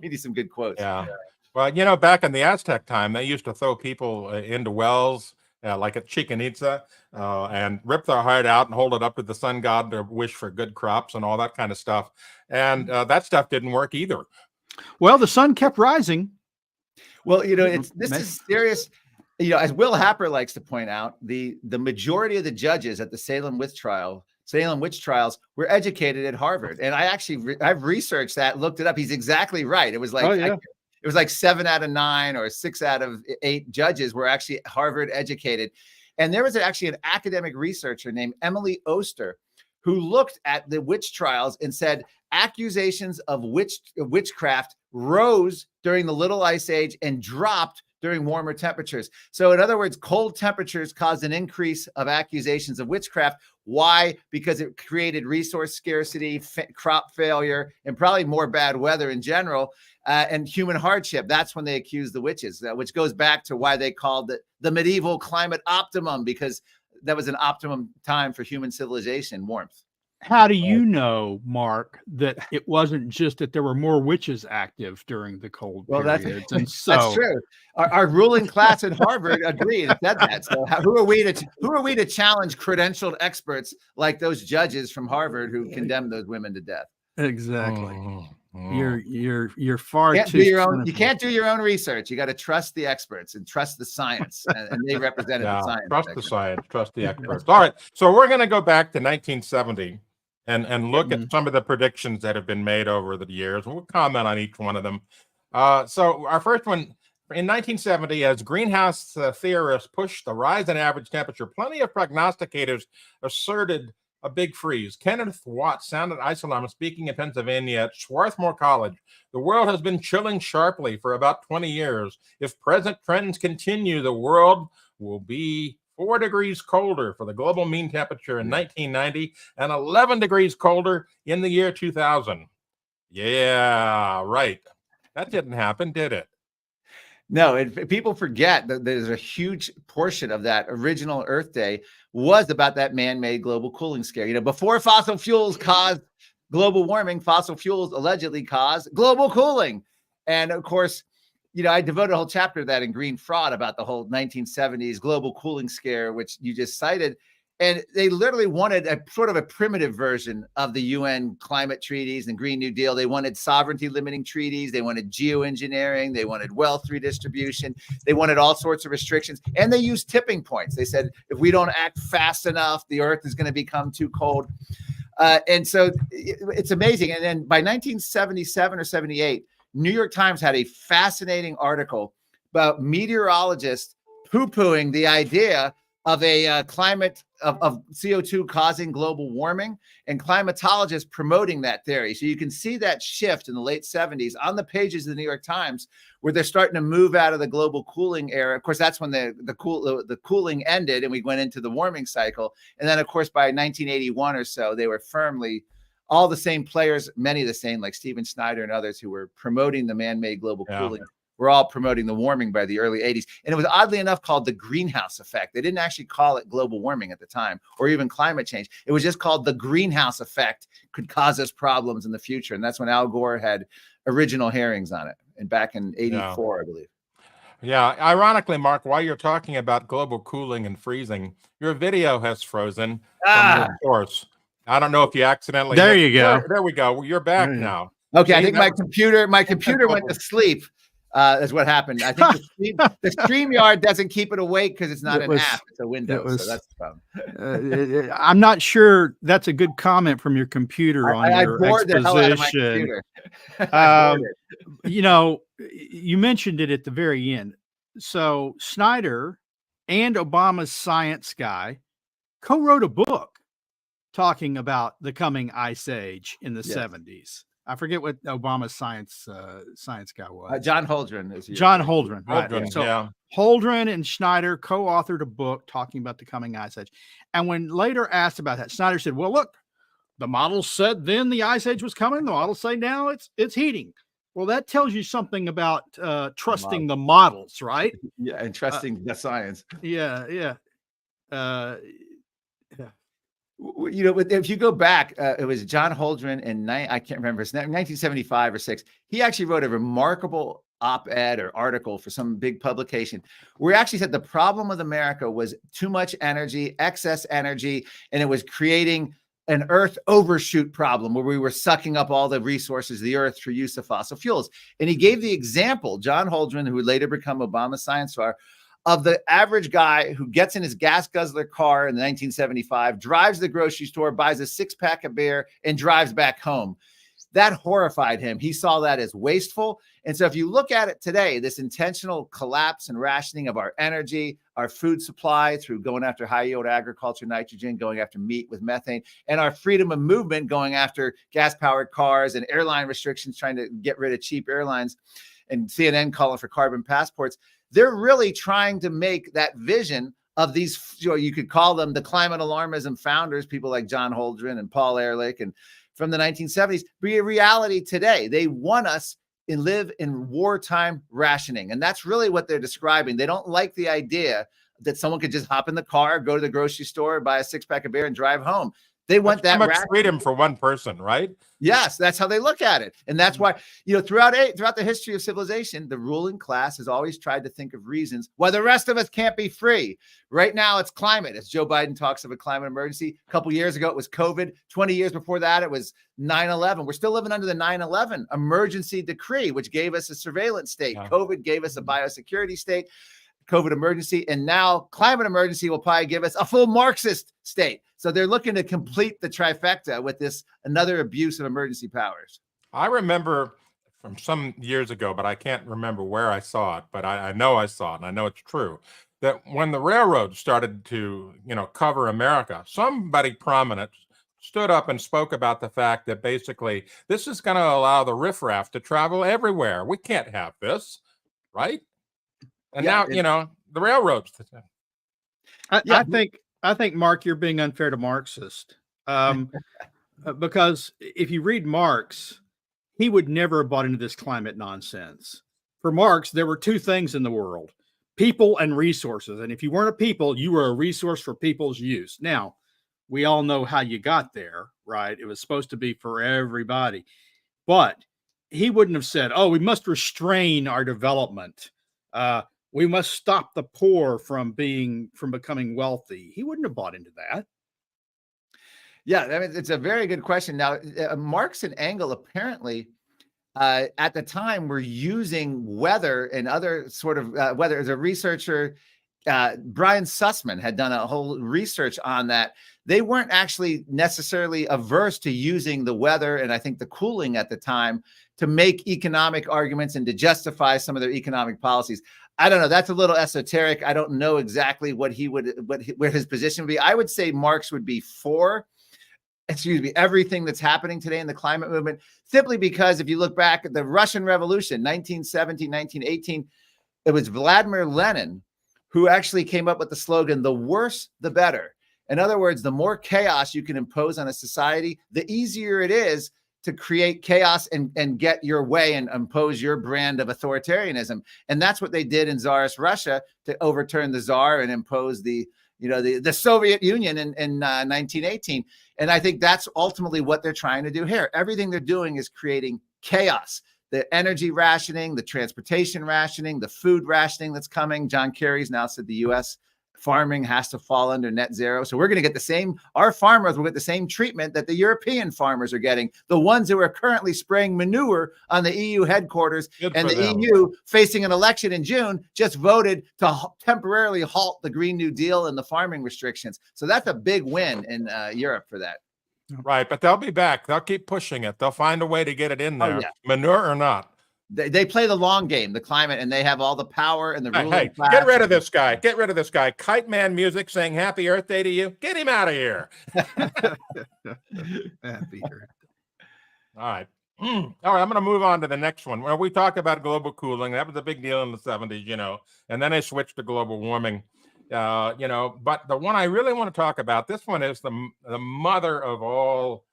Speaker 8: We need some good quotes.
Speaker 4: Yeah. Well, back in the Aztec time, they used to throw people into wells, like at Chichen Itza, and rip their heart out and hold it up to the sun god to wish for good crops and all that kind of stuff. And that stuff didn't work either.
Speaker 5: well, the sun kept rising.
Speaker 8: Well, this is serious. As Will Happer likes to point out, the majority of the judges at the Salem witch trials were educated at Harvard. And I've researched that, looked it up. He's exactly right. It was like it was like 7 out of 9 or 6 out of 8 judges were actually Harvard educated. And there was actually an academic researcher named Emily Oster who looked at the witch trials and said accusations of witchcraft rose during the Little Ice Age and dropped during warmer temperatures. So in other words, cold temperatures caused an increase of accusations of witchcraft. Why? Because it created resource scarcity, crop failure, and probably more bad weather in general, and human hardship. That's when they accused the witches, which goes back to why they called it the medieval climate optimum, because that was an optimum time for human civilization, warmth.
Speaker 5: How do you know, Mark, that it wasn't just that there were more witches active during the cold periods? And so
Speaker 8: that's true. Our ruling class at Harvard agreed and said that. So who are we to challenge credentialed experts like those judges from Harvard who condemned those women to death?
Speaker 5: exactly,
Speaker 4: Mm.
Speaker 5: you're far
Speaker 8: You can't
Speaker 5: too.
Speaker 8: do your own.
Speaker 5: cynical.
Speaker 8: You can't do your own research. You got to trust the experts and trust the science, and they represented the science.
Speaker 4: Trust the science, trust the experts. All right, so we're going to go back to 1970 and look at some of the predictions that have been made over the years. We'll comment on each one of them. So our first one, in 1970, as greenhouse theorists pushed the rise in average temperature, plenty of prognosticators asserted a big freeze. Kenneth Watt sounded ice alarm speaking in Pennsylvania at Swarthmore College. The world has been chilling sharply for about 20 years. If present trends continue, the world will be 4 degrees colder for the global mean temperature in 1990 and 11 degrees colder in the year 2000. Yeah, right. That didn't happen, did it?
Speaker 8: No, people forget that there's a huge portion of that original Earth Day was about that man-made global cooling scare. Before fossil fuels caused global warming, fossil fuels allegedly caused global cooling. And of course, I devoted a whole chapter to that in Green Fraud about the whole 1970s global cooling scare, which you just cited. And they literally wanted a sort of a primitive version of the UN climate treaties and Green New Deal. They wanted sovereignty limiting treaties. They wanted geoengineering. They wanted wealth redistribution. They wanted all sorts of restrictions. And they used tipping points. They said, if we don't act fast enough, the earth is going to become too cold. And so it's amazing. And then by 1977 or 78, New York Times had a fascinating article about meteorologists poo-pooing the idea of a climate of CO2 causing global warming, and climatologists promoting that theory. So you can see that shift in the late 70s on the pages of the New York Times, where they're starting to move out of the global cooling era. Of course, that's when the cooling ended and we went into the warming cycle. And then, of course, by 1981 or so, they were firmly all the same players, many of the same, like Stephen Snyder and others who were promoting the man-made global cooling. We're all promoting the warming by the early 80s. And it was oddly enough called the greenhouse effect. They didn't actually call it global warming at the time or even climate change. It was just called the greenhouse effect could cause us problems in the future. And that's when Al Gore had original hearings on it. And back in 84, I believe.
Speaker 4: Yeah. Ironically, Mark, while you're talking about global cooling and freezing, your video has frozen from your source. I don't know if you accidentally.
Speaker 5: There you go.
Speaker 4: There we go. Well, you're back now.
Speaker 8: Okay,
Speaker 4: See,
Speaker 8: I think my computer went to sleep. Is what happened. I think the StreamYard doesn't keep it awake because it's not
Speaker 5: It
Speaker 8: an
Speaker 5: was-
Speaker 8: app; it's a window.
Speaker 5: was-
Speaker 8: So that's the problem.
Speaker 5: I'm not sure that's a good comment from your computer on
Speaker 8: I
Speaker 5: your
Speaker 8: bored the hell out of my
Speaker 5: exposition.
Speaker 8: computer. I
Speaker 5: Um,
Speaker 8: bored it.
Speaker 5: You know, you mentioned it at the very end. So Snyder and Obama's science guy co-wrote a book talking about the coming ice age in the
Speaker 8: Yes.
Speaker 5: 70s. I forget what Obama's science guy was.
Speaker 8: John Holdren is
Speaker 5: John Holdren, right?
Speaker 4: Holdren,
Speaker 5: So
Speaker 4: yeah.
Speaker 5: Holdren and Snyder co-authored a book talking about the coming ice age. And when later asked about that, Snyder said, "Well, look, the models said then the ice age was coming. The models say now it's heating." Well, that tells you something about trusting the models, right?
Speaker 8: Yeah, and trusting the science.
Speaker 5: Yeah, yeah.
Speaker 8: You know, if you go back, it was John Holdren in I can't remember, it's 1975 or 6. He actually wrote a remarkable op-ed or article for some big publication where he actually said the problem with America was too much energy, excess energy, and it was creating an earth overshoot problem where we were sucking up all the resources of the earth through use of fossil fuels. And he gave the example, John Holdren, who would later become Obama's science czar, of the average guy who gets in his gas guzzler car in 1975, drives to the grocery store, buys a 6-pack of beer, and drives back home. That horrified him. He saw that as wasteful. And so if you look at it today, this intentional collapse and rationing of our energy, our food supply through going after high yield agriculture, nitrogen, going after meat with methane, and our freedom of movement going after gas powered cars and airline restrictions, trying to get rid of cheap airlines, and CNN calling for carbon passports. They're really trying to make that vision of these, you could call them the climate alarmism founders, people like John Holdren and Paul Erlich and from the 1970s, be a reality today. They want us to live in wartime rationing. And that's really what they're describing. They don't like the idea that someone could just hop in the car, go to the grocery store, buy a 6-pack of beer and drive home. They want that
Speaker 4: much
Speaker 8: rationing.
Speaker 4: freedom for one person, right?
Speaker 8: Yes, that's how they look at it. And that's why, throughout the history of civilization, the ruling class has always tried to think of reasons why the rest of us can't be free. Right now, it's climate. As Joe Biden talks of a climate emergency. A couple years ago, it was COVID. 20 years before that, it was 9/11. We're still living under the 9/11 emergency decree, which gave us a surveillance state.
Speaker 4: Yeah.
Speaker 8: COVID gave us a biosecurity state. COVID emergency, and now climate emergency will probably give us a full Marxist state. So they're looking to complete the trifecta with this another abuse of emergency powers.
Speaker 4: I remember from some years ago, but I can't remember where I saw it, but I know I saw it, and I know it's true, that when the railroads started to, cover America, somebody prominent stood up and spoke about the fact that basically this is going to allow the riffraff to travel everywhere. We can't have this, right? And
Speaker 8: Yeah,
Speaker 4: now, the railroads.
Speaker 5: I think, Mark, you're being unfair to Marxist. Because if you read Marx, he would never have bought into this climate nonsense. For Marx, there were two things in the world: people and resources. And if you weren't a people, you were a resource for people's use. Now, we all know how you got there, right? It was supposed to be for everybody. But he wouldn't have said, "Oh, we must restrain our development. We must stop the poor from becoming wealthy." He wouldn't have bought into that.
Speaker 8: Yeah, I mean, it's a very good question. Now, Marx and Engels apparently at the time were using weather and other sort of weather. As a researcher, Brian Sussman had done a whole research on that. They weren't actually necessarily averse to using the weather and I think the cooling at the time to make economic arguments and to justify some of their economic policies. I don't know. That's a little esoteric. I don't know exactly where his position would be. I would say Marx would be for, everything that's happening today in the climate movement, simply because if you look back at the Russian Revolution, 1917, 1918, it was Vladimir Lenin who actually came up with the slogan, "The worse, the better." In other words, the more chaos you can impose on a society, the easier it is to create chaos and get your way and impose your brand of authoritarianism. And that's what they did in Tsarist Russia to overturn the Tsar and impose the Soviet Union in 1918. And I think that's ultimately what they're trying to do here. Everything they're doing is creating chaos. The energy rationing, the transportation rationing, the food rationing that's coming. John Kerry's now said the U.S. farming has to fall under net zero. So we're going to get the same, our farmers will get the same treatment that the European farmers are getting, the ones who are currently spraying manure on the EU headquarters.
Speaker 4: Good
Speaker 8: and
Speaker 4: for
Speaker 8: the
Speaker 4: them.
Speaker 8: EU, facing an election in June, just voted to temporarily halt the Green New Deal and the farming restrictions. So that's a big win in Europe for that.
Speaker 4: Right, but they'll be back. They'll keep pushing it. They'll find a way to get it in there, manure or not.
Speaker 8: They play the long game, the climate, and they have all the power and the ruling
Speaker 4: Hey,
Speaker 8: class.
Speaker 4: get rid of this guy. Get rid of this guy. Kite Man music saying Happy Earth Day to you. Get him out of here.
Speaker 5: Happy Earth.
Speaker 4: All right. All right, I'm going to move on to the next one. Well, we talked about global cooling. That was a big deal in the 70s, you know, and then they switched to global warming, you know, but the one I really want to talk about, this one is the mother of all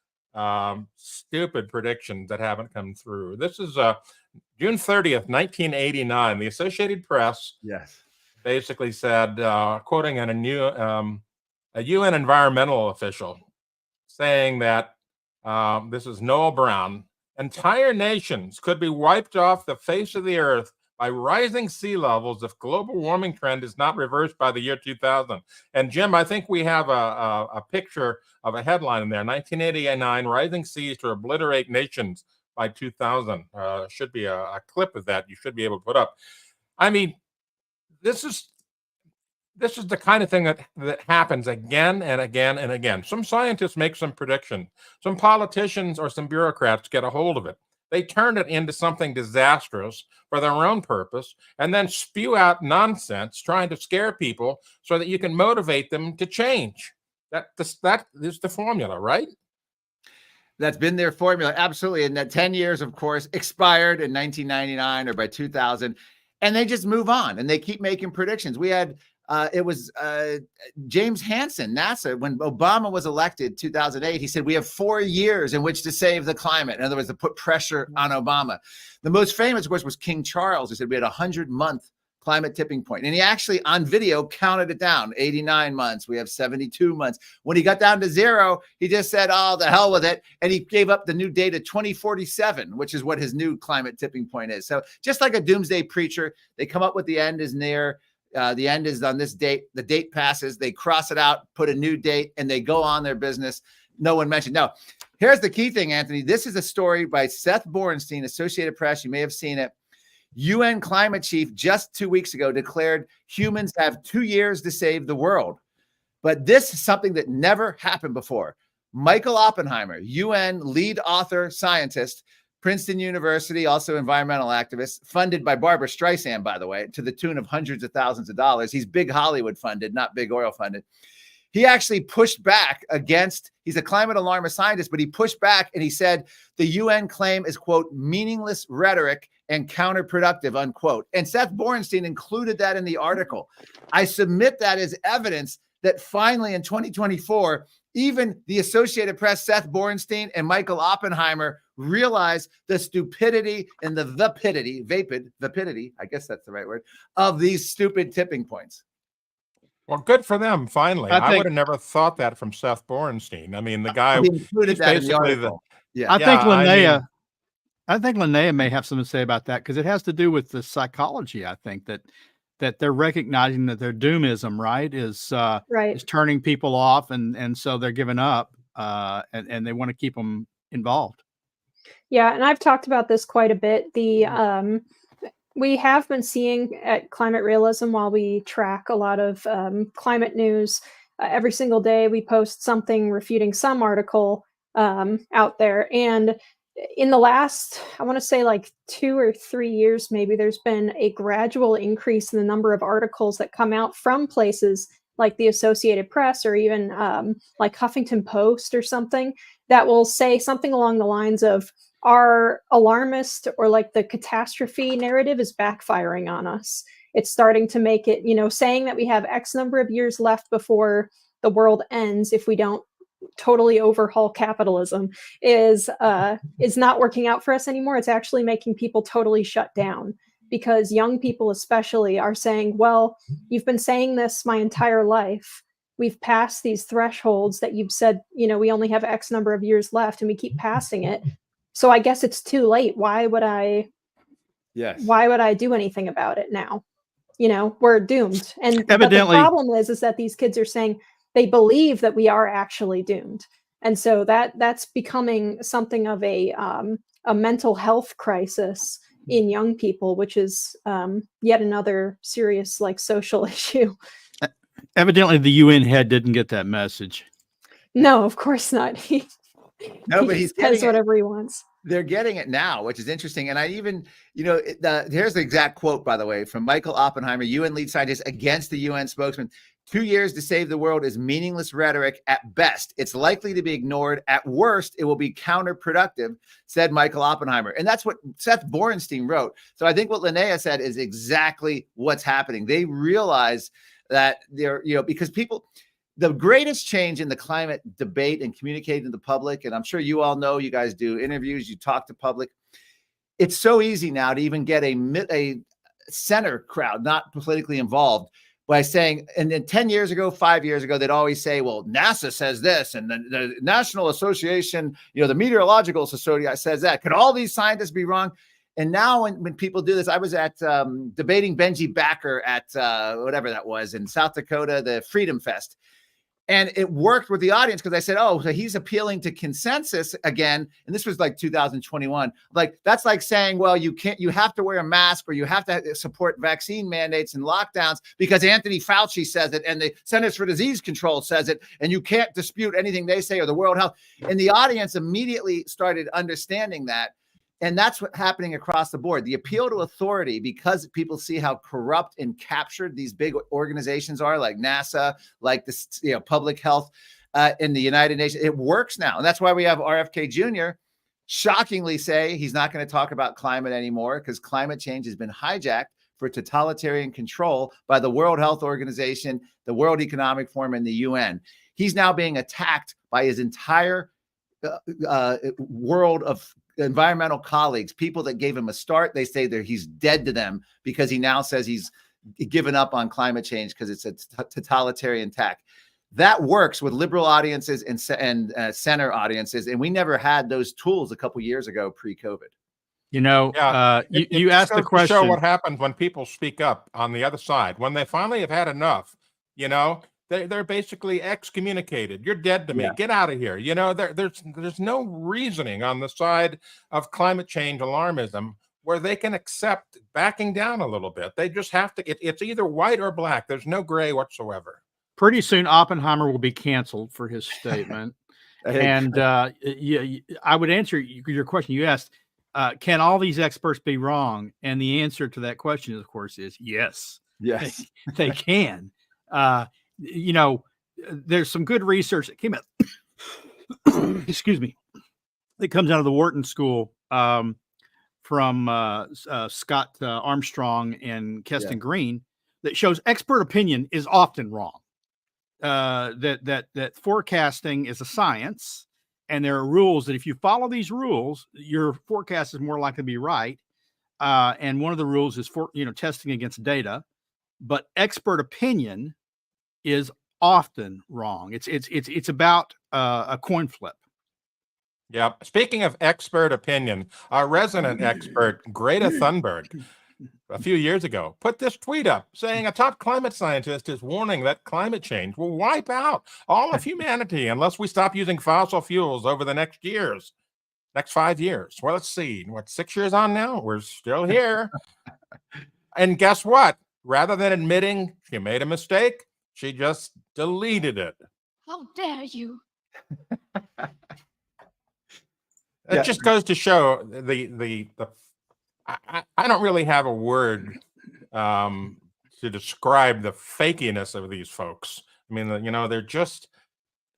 Speaker 4: stupid predictions that haven't come through. This is June 30th, 1989. The Associated Press basically said, quoting a UN environmental official saying that, this is Noel Brown, entire nations could be wiped off the face of the earth by rising sea levels if global warming trend is not reversed by the year 2000. And Jim, I think we have a picture of a headline in there, 1989, rising seas to obliterate nations by 2000. Should be a clip of that you should be able to put up. I mean, this is the kind of thing that happens again and again and again. Some scientists make some prediction. Some politicians or some bureaucrats get a hold of it. They turn it into something disastrous for their own purpose and then spew out nonsense trying to scare people so that you can motivate them to change. That is the formula, right?
Speaker 8: That's been their formula. Absolutely. And that 10 years, of course, expired in 1999 or by 2000. And they just move on and they keep making predictions. We had it was James Hansen, NASA, when Obama was elected 2008, he said, we have 4 years in which to save the climate. In other words, to put pressure on Obama. The most famous, of course, was King Charles, who said we had a 100-month climate tipping point. And he actually on video counted it down, 89 months. We have 72 months. When he got down to 0, he just said, oh, the hell with it. And he gave up the new date of 2047, which is what his new climate tipping point is. So just like a doomsday preacher, they come up with the end is near. The end is on this date. The date passes. They cross it out, put a new date, and they go on their business. No one mentioned. Now, here's the key thing, Anthony. This is a story by Seth Borenstein, Associated Press. You may have seen it. UN climate chief just 2 weeks ago declared humans have 2 years to save the world. But this is something that never happened before. Michael Oppenheimer, UN lead author, scientist, Princeton University, also environmental activist, funded by Barbara Streisand, by the way, to the tune of hundreds of thousands of dollars. He's big Hollywood funded, not big oil funded. He actually pushed back against, he's a climate alarmist scientist, but he pushed back and he said the UN claim is, quote, meaningless rhetoric and counterproductive, unquote. And Seth Borenstein included that in the article. I submit that as evidence that finally in 2024, even the Associated Press, Seth Borenstein and Michael Oppenheimer realize the stupidity and the vapidity, I guess that's the right word, of these stupid tipping points.
Speaker 4: Well, good for them, finally. I would have never thought that from Seth Borenstein. I mean, the guy
Speaker 8: he included that in the article.
Speaker 5: I think Linnea may have something to say about that because it has to do with the psychology. I think that they're recognizing that their doomism, right, is turning people off, and so they're giving up, and they want to keep them involved.
Speaker 7: Yeah, and I've talked about this quite a bit. We have been seeing at Climate Realism, while we track a lot of climate news, every single day we post something refuting some article out there. And in the last, I want to say like 2 or 3 years, maybe, there's been a gradual increase in the number of articles that come out from places like the Associated Press or even like Huffington Post or something that will say something along the lines of, our alarmist or like the catastrophe narrative is backfiring on us. It's starting to make it, saying that we have X number of years left before the world ends if we don't totally overhaul capitalism is not working out for us anymore. It's actually making people totally shut down because young people especially are saying, well, you've been saying this my entire life. We've passed these thresholds that you've said, we only have X number of years left and we keep passing it. So I guess it's too late. Why would I do anything about it now? we're doomed. And but the
Speaker 5: Evidently-
Speaker 7: problem is that these kids are saying they believe that we are actually doomed. And so that's becoming something of a mental health crisis in young people, which is yet another serious social issue.
Speaker 5: Evidently, the UN head didn't get that message.
Speaker 7: No, of course not.
Speaker 8: No, but he's
Speaker 7: says
Speaker 8: getting
Speaker 7: whatever he wants.
Speaker 8: They're getting it now, which is interesting. And I even, here's the exact quote, by the way, from Michael Oppenheimer, UN lead scientist against the UN spokesman. 2 years to save the world is meaningless rhetoric at best. It's likely to be ignored. At worst, it will be counterproductive, said Michael Oppenheimer. And that's what Seth Borenstein wrote. So I think what Linnea said is exactly what's happening. They realize that they're, because the greatest change in the climate debate and communicating to the public, and I'm sure you all know, you guys do interviews, you talk to public. It's so easy now to even get a center crowd, not politically involved, by saying, and then 10 years ago, 5 years ago, they'd always say, well, NASA says this, and the National Association, the Meteorological Society says that. Could all these scientists be wrong? And now when people do this, I was at debating Benji Backer at whatever that was in South Dakota, the Freedom Fest. And it worked with the audience because I said, oh, so he's appealing to consensus again. And this was like 2021. Like, that's like saying, well, you have to wear a mask, or you have to support vaccine mandates and lockdowns because Anthony Fauci says it and the Centers for Disease Control says it, and you can't dispute anything they say, or the World Health. And the audience immediately started understanding that. And that's what's happening across the board. The appeal to authority, because people see how corrupt and captured these big organizations are, like NASA, like this, public health in the United Nations. It works now. And that's why we have RFK Jr. shockingly say he's not going to talk about climate anymore, because climate change has been hijacked for totalitarian control by the World Health Organization, the World Economic Forum, and the UN. He's now being attacked by his entire world of environmental colleagues, people that gave him a start. They say that he's dead to them because he now says he's given up on climate change because it's a totalitarian attack. That works with liberal audiences and center audiences, and we never had those tools a couple years ago pre-COVID.
Speaker 5: You asked the question.
Speaker 4: Show what happens when people speak up on the other side. When they finally have had enough, they're basically excommunicated. You're dead to me. Yeah. Get out of here. There's no reasoning on the side of climate change alarmism where they can accept backing down a little bit. They just have to. It's either white or black. There's no gray whatsoever.
Speaker 5: Pretty soon, Oppenheimer will be canceled for his statement. And I would answer your question. You asked, can all these experts be wrong? And the answer to that question, of course, is yes.
Speaker 8: Yes,
Speaker 5: they can. There's some good research that came out. Excuse me. That comes out of the Wharton School from Scott Armstrong and Keston Green that shows expert opinion is often wrong. That forecasting is a science, and there are rules that if you follow these rules, your forecast is more likely to be right. And one of the rules is testing against data, but expert opinion is often wrong. It's about a coin flip.
Speaker 4: Yeah. Speaking of expert opinion, our resident expert, Greta Thunberg, a few years ago, put this tweet up saying a top climate scientist is warning that climate change will wipe out all of humanity unless we stop using fossil fuels over the next 5 years. Well, let's see. 6 years on now? We're still here. And guess what? Rather than admitting she made a mistake, she just deleted it.
Speaker 2: How dare you?
Speaker 4: It just goes to show I don't really have a word to describe the fakiness of these folks. I mean, they're just,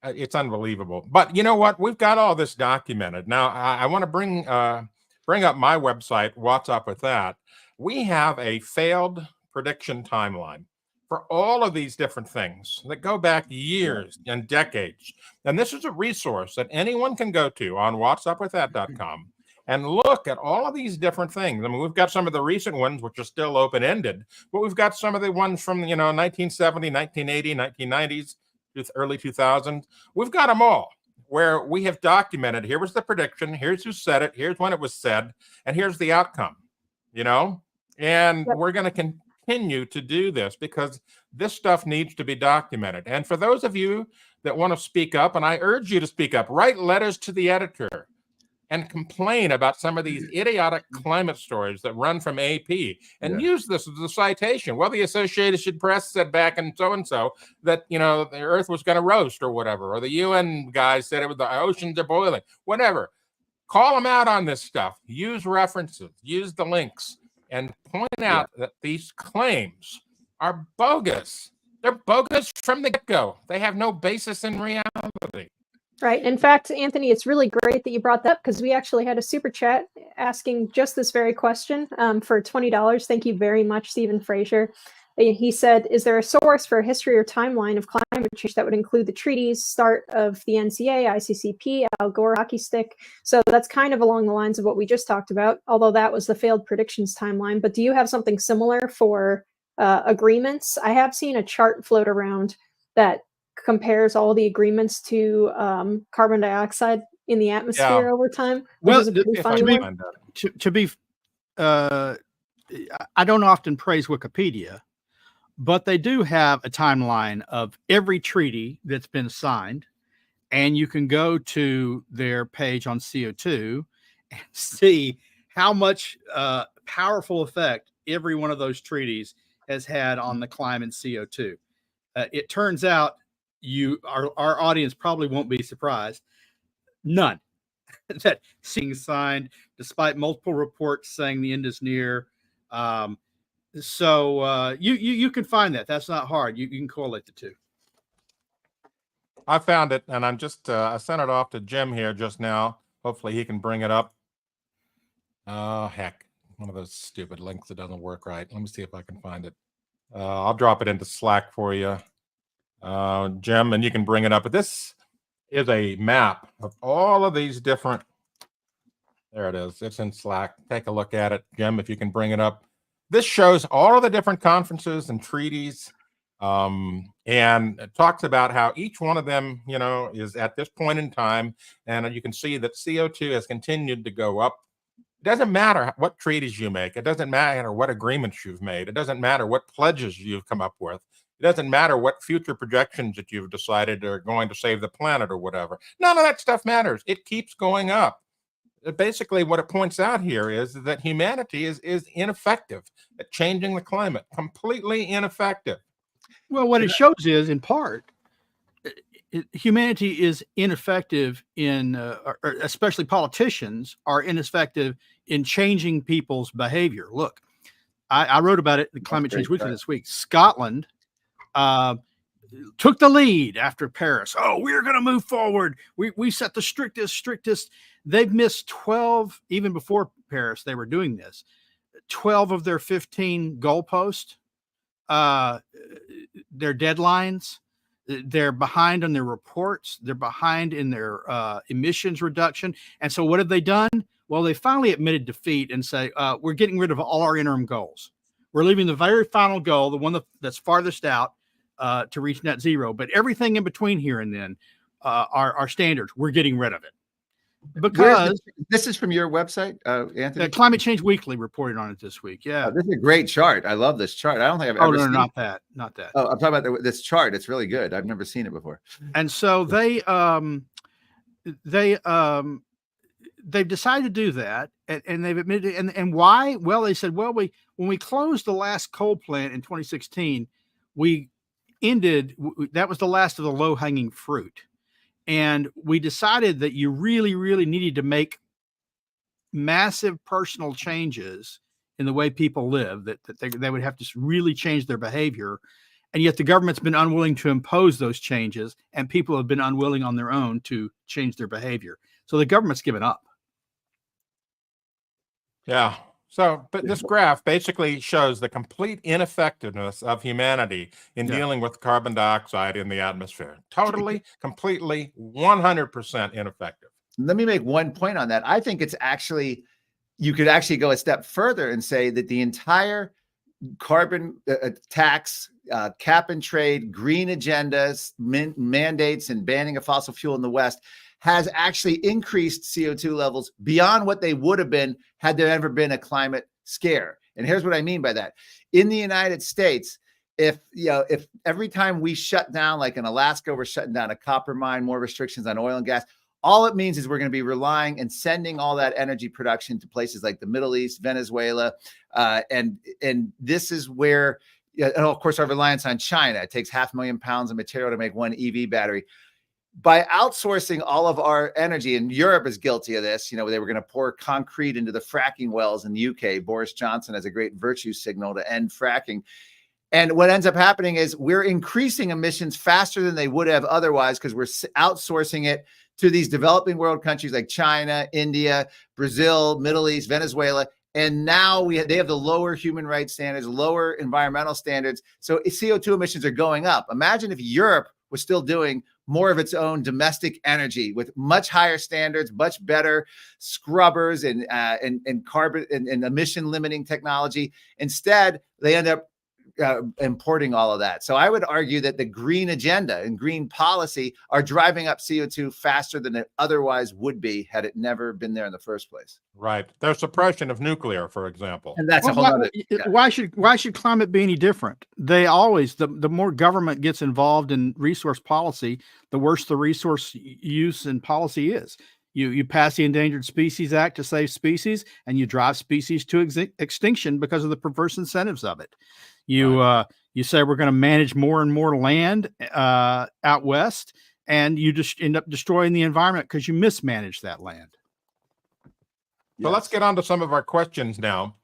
Speaker 4: it's unbelievable. But you know what? We've got all this documented. Now, I want to bring up my website, What's Up With That. We have a failed prediction timeline for all of these different things that go back years and decades. And this is a resource that anyone can go to on whatsupwiththat.com and look at all of these different things. I mean, we've got some of the recent ones, which are still open-ended, but we've got some of the ones from, 1970, 1980, 1990s, early 2000s. We've got them all where we have documented, here was the prediction, here's who said it, here's when it was said, and here's the outcome, and we're going to continue to do this because this stuff needs to be documented. And for those of you that want to speak up, and I urge you to speak up, write letters to the editor and complain about some of these idiotic climate stories that run from AP, and use this as a citation. Well, the Associated Press said back in so-and-so that, the Earth was going to roast or whatever, or the UN guys said it was the oceans are boiling, whatever. Call them out on this stuff. Use references, use the links, and point out that these claims are bogus. They're bogus from the get-go. They have no basis in reality.
Speaker 7: Right. In fact, Anthony, it's really great that you brought that up because we actually had a super chat asking just this very question for $20. Thank you very much, Stephen Fraser. He said, is there a source for a history or timeline of climate change that would include the treaties, start of the NCA, ICCP, Al Gore hockey stick? So that's kind of along the lines of what we just talked about, although that was the failed predictions timeline. But do you have something similar for agreements? I have seen a chart float around that compares all the agreements to carbon dioxide in the atmosphere over time.
Speaker 5: Well, I don't often praise Wikipedia, but they do have a timeline of every treaty that's been signed, and you can go to their page on CO2 and see how much powerful effect every one of those treaties has had on the climate CO2. It turns out our audience probably won't be surprised. None that being signed, despite multiple reports saying the end is near. So you can find that. That's not hard. You can correlate the two.
Speaker 4: I found it, and I'm just I sent it off to Jim here just now. Hopefully he can bring it up. Heck, one of those stupid links that doesn't work right. Let me see if I can find it. I'll drop it into Slack for you, Jim, and you can bring it up. But this is a map of all of these different. There it is. It's in Slack. Take a look at it, Jim, if you can bring it up. This shows all of the different conferences and treaties, and it talks about how each one of them, is at this point in time. And you can see that CO2 has continued to go up. It doesn't matter what treaties you make. It doesn't matter what agreements you've made. It doesn't matter what pledges you've come up with. It doesn't matter what future projections that you've decided are going to save the planet or whatever. None of that stuff matters. It keeps going up. Basically, what it points out here is that humanity is ineffective at changing the climate, completely ineffective.
Speaker 5: Well, what it shows is, in part, humanity is ineffective in, or especially politicians are ineffective in changing people's behavior. Look, I wrote about it in Climate Change Weekly this week. Scotland took the lead after Paris. Oh, we're going to move forward. We set the strictest. They've missed 12, even before Paris, they were doing this. 12 of their 15 goalposts, their deadlines. They're behind on their reports. They're behind in their emissions reduction. And so what have they done? Well, they finally admitted defeat and say, we're getting rid of all our interim goals. We're leaving the very final goal, the one that's farthest out, to reach net zero. But everything in between here and then, our standards, we're getting rid of it. Because
Speaker 8: this is from your website, Anthony?
Speaker 5: Climate Change Weekly reported on it this week. Yeah.
Speaker 8: Oh, this is a great chart. I love this chart. I don't think I've ever seen
Speaker 5: not that. Not that.
Speaker 8: Oh, I'm talking about this chart. It's really good. I've never seen it before.
Speaker 5: And so they've decided to do that, and they've admitted and why? Well, they said, when we closed the last coal plant in 2016, that was the last of the low-hanging fruit. And we decided that you really, really needed to make massive personal changes in the way people live, that they would have to really change their behavior. And yet the government's been unwilling to impose those changes, and people have been unwilling on their own to change their behavior. So the government's given up.
Speaker 4: Yeah. So, but this graph basically shows the complete ineffectiveness of humanity in dealing with carbon dioxide in the atmosphere. Totally, completely, 100% ineffective.
Speaker 8: Let me make one point on that. I think it's actually, you could actually go a step further and say that the entire carbon tax, cap and trade, green agendas, mandates, and banning of fossil fuel in the West has actually increased CO2 levels beyond what they would have been had there ever been a climate scare. And here's what I mean by that. In the United States, if every time we shut down, like in Alaska, we're shutting down a copper mine, more restrictions on oil and gas, all it means is we're going to be relying and sending all that energy production to places like the Middle East, Venezuela, and this is where, and of course, our reliance on China. It takes 500,000 pounds of material to make one EV battery. By outsourcing all of our energy, and Europe is guilty of this, they were going to pour concrete into the fracking wells in the UK. Boris Johnson has a great virtue signal to end fracking. And what ends up happening is we're increasing emissions faster than they would have otherwise because we're outsourcing it to these developing world countries like China, India, Brazil, Middle East, Venezuela. And now they have the lower human rights standards, lower environmental standards. So CO2 emissions are going up. Imagine if Europe was still doing more of its own domestic energy with much higher standards, much better scrubbers and carbon and emission limiting technology. Instead, they end up importing all of that. So I would argue that the green agenda and green policy are driving up CO2 faster than it otherwise would be had it never been there in the first place.
Speaker 4: Right. There's suppression of nuclear, for example.
Speaker 8: And that's a whole other.
Speaker 5: Why should climate be any different? They always, the more government gets involved in resource policy, the worse the resource use and policy is. You pass the Endangered Species Act to save species, and you drive species to extinction because of the perverse incentives of it. You say we're going to manage more and more land out west, and you just end up destroying the environment because you mismanage that land.
Speaker 4: So let's get on to some of our questions now.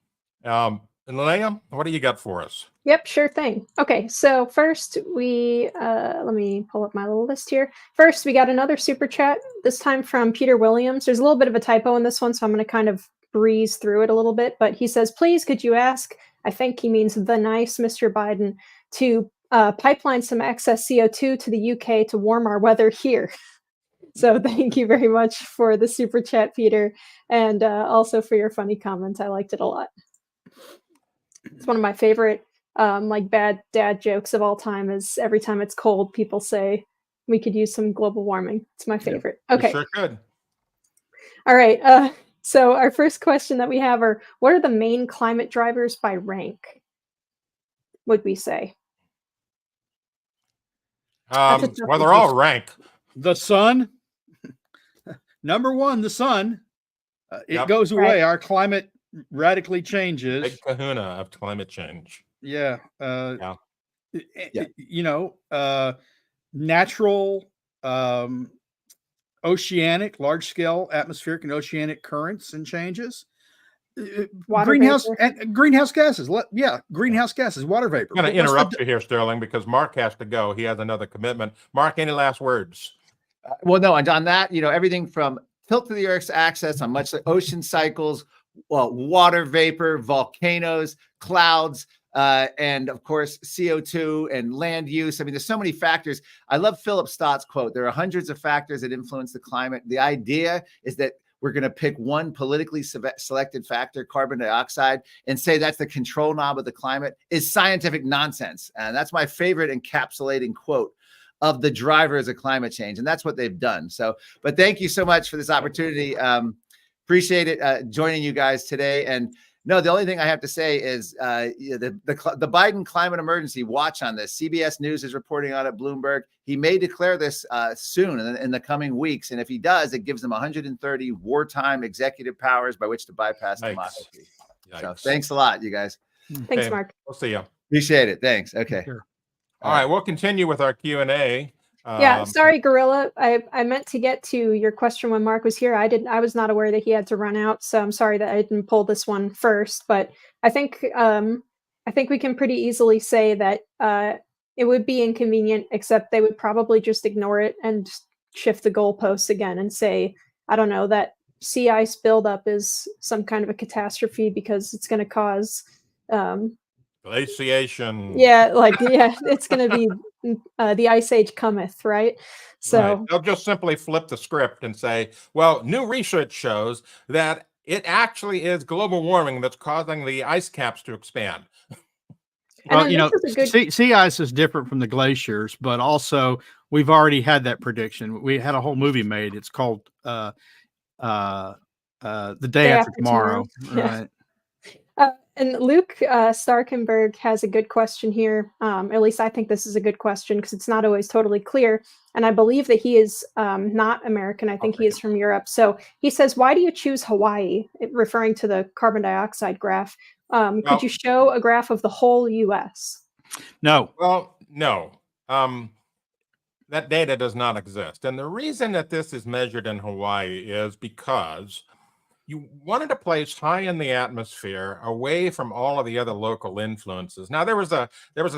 Speaker 4: And Linnea, what do you got for us?
Speaker 7: Yep, sure thing. Okay, so first we, let me pull up my little list here. First, we got another super chat, this time from Peter Williams. There's a little bit of a typo in this one, so I'm going to kind of breeze through it a little bit. But he says, please, could you ask, I think he means the nice Mr. Biden, to pipeline some excess CO2 to the UK to warm our weather here. So thank you very much for the super chat, Peter, and also for your funny comment. I liked it a lot. It's one of my favorite like bad dad jokes of all time is every time it's cold, people say we could use some global warming. It's my favorite. Okay.
Speaker 4: Sure could.
Speaker 7: All right. So our first question that we have are, what are the main climate drivers by rank, would we say?
Speaker 4: Well, they're all rank.
Speaker 5: The sun, number one, the sun, it goes away.
Speaker 7: Right.
Speaker 5: Our climate radically changes.
Speaker 4: Big kahuna of climate change.
Speaker 5: Yeah.
Speaker 3: Yeah.
Speaker 5: Natural, oceanic, large scale atmospheric and oceanic currents and changes. Greenhouse gases. Greenhouse gases, water vapor.
Speaker 4: I'm going to interrupt you here, Sterling, because Mark has to go. He has another commitment. Mark, any last words?
Speaker 8: Well, no, and on that, everything from tilt to the Earth's axis on much like ocean cycles, water vapor, volcanoes, clouds, and of course, CO2 and land use. I mean, there's so many factors. I love Philip Stott's quote. There are hundreds of factors that influence the climate. The idea is that we're going to pick one politically selected factor, carbon dioxide, and say that's the control knob of the climate is scientific nonsense. And that's my favorite encapsulating quote of the drivers of climate change. And that's what they've done. So, but thank you so much for this opportunity. Appreciate it joining you guys today. And no, the only thing I have to say is the Biden climate emergency, watch on this. CBS News is reporting on it, Bloomberg. He may declare this soon in the coming weeks. And if he does, it gives him 130 wartime executive powers by which to bypass democracy. So thanks a lot, you guys.
Speaker 7: Thanks, Mark.
Speaker 4: We'll see you.
Speaker 8: Appreciate it. Thanks. Okay.
Speaker 5: Sure.
Speaker 4: All right. We'll continue with our Q&A.
Speaker 7: Yeah, sorry, Gorilla. I meant to get to your question when Mark was here. I was not aware that he had to run out, so I'm sorry that I didn't pull this one first. But I think we can pretty easily say that it would be inconvenient, except they would probably just ignore it and shift the goalposts again and say, I don't know, that sea ice buildup is some kind of a catastrophe because it's going to cause
Speaker 4: glaciation.
Speaker 7: Yeah, it's going to be the ice age cometh, right? So
Speaker 4: right. They'll just simply flip the script and say, well, new research shows that it actually is global warming that's causing the ice caps to expand.
Speaker 5: Well, sea ice is different from the glaciers, but also we've already had that prediction. We had a whole movie made. It's called The Day After Tomorrow.
Speaker 7: Yeah.
Speaker 5: Right.
Speaker 7: And Luke Starkenberg has a good question here. At least I think this is a good question because it's not always totally clear. And I believe that he is not American. I think he is from Europe. So he says, why do you choose Hawaii? Referring to the carbon dioxide graph. Could you show a graph of the whole U.S.?
Speaker 5: No.
Speaker 4: Well, no. That data does not exist. And the reason that this is measured in Hawaii is because you wanted a place high in the atmosphere, away from all of the other local influences. Now, there was a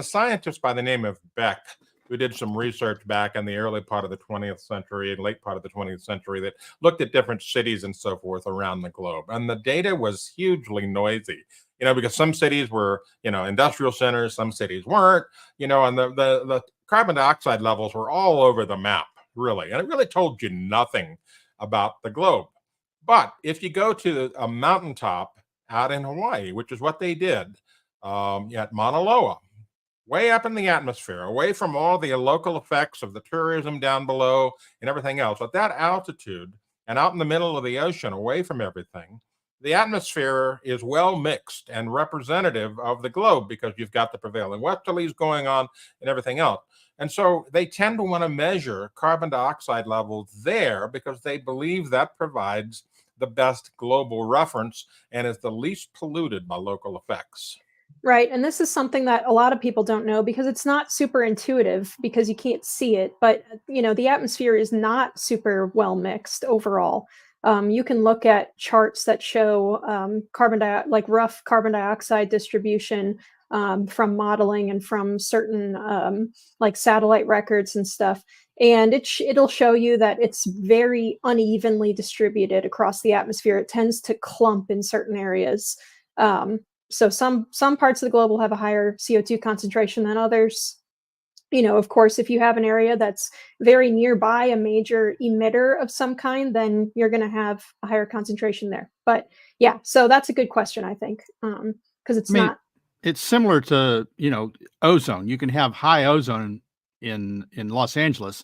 Speaker 4: scientist by the name of Beck who did some research back in the early part of the 20th century and late part of the 20th century that looked at different cities and so forth around the globe. And the data was hugely noisy, because some cities were, industrial centers, some cities weren't, and the carbon dioxide levels were all over the map, really. And it really told you nothing about the globe. But if you go to a mountaintop out in Hawaii, which is what they did at Mauna Loa, way up in the atmosphere, away from all the local effects of the tourism down below and everything else, at that altitude and out in the middle of the ocean, away from everything, the atmosphere is well mixed and representative of the globe because you've got the prevailing westerlies going on and everything else. And so they tend to want to measure carbon dioxide levels there because they believe that provides the best global reference and is the least polluted by local effects.
Speaker 7: Right. And this is something that a lot of people don't know because it's not super intuitive because you can't see it. But, the atmosphere is not super well mixed overall. You can look at charts that show rough carbon dioxide distribution from modeling and from certain satellite records and stuff. And it'll show you that it's very unevenly distributed across the atmosphere. It tends to clump in certain areas. So some parts of the globe will have a higher CO2 concentration than others. Of course, if you have an area that's very nearby a major emitter of some kind, then you're going to have a higher concentration there. But yeah, so that's a good question, I think, because
Speaker 5: it's similar to, ozone. You can have high ozone in Los Angeles.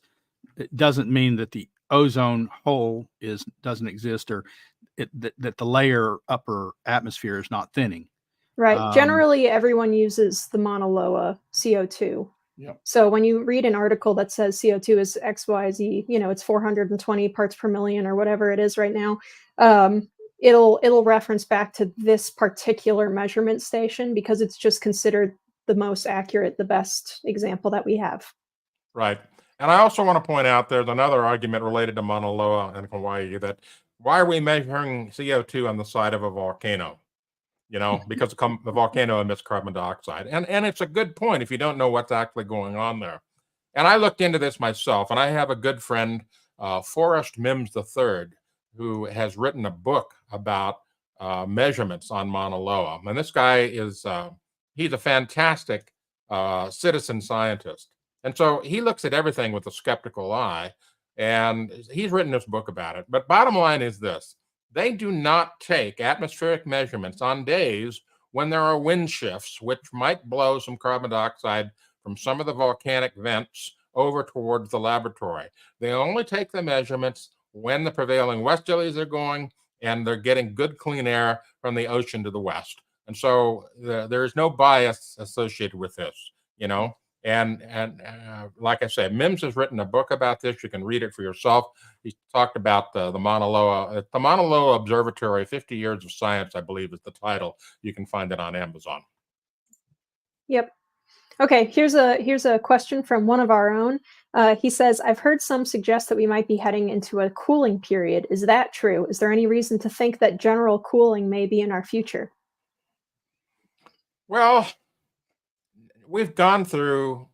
Speaker 5: It doesn't mean that the ozone hole doesn't exist or that the layer upper atmosphere is not thinning.
Speaker 7: Right. Generally, everyone uses the Mauna Loa CO2.
Speaker 5: Yep.
Speaker 7: So when you read an article that says CO2 is XYZ, it's 420 parts per million or whatever it is right now, it'll reference back to this particular measurement station because it's just considered the most accurate, the best example that we have.
Speaker 4: Right. And I also want to point out there's another argument related to Mauna Loa and Hawaii that why are we measuring CO2 on the side of a volcano? Because the volcano emits carbon dioxide. And it's a good point if you don't know what's actually going on there. And I looked into this myself, and I have a good friend, Forrest Mims III, who has written a book about measurements on Mauna Loa. And this guy he's a fantastic citizen scientist. And so he looks at everything with a skeptical eye, and he's written this book about it. But bottom line is this. They do not take atmospheric measurements on days when there are wind shifts, which might blow some carbon dioxide from some of the volcanic vents over towards the laboratory. They only take the measurements when the prevailing westerlies are going and they're getting good clean air from the ocean to the west. And so there is no bias associated with this, And like I said, Mims has written a book about this. You can read it for yourself. He talked about the Mauna Loa Observatory, 50 Years of Science, I believe is the title. You can find it on Amazon.
Speaker 7: Yep. Okay, here's a question from one of our own. He says, I've heard some suggest that we might be heading into a cooling period. Is that true? Is there any reason to think that general cooling may be in our future?
Speaker 4: Well, we've gone through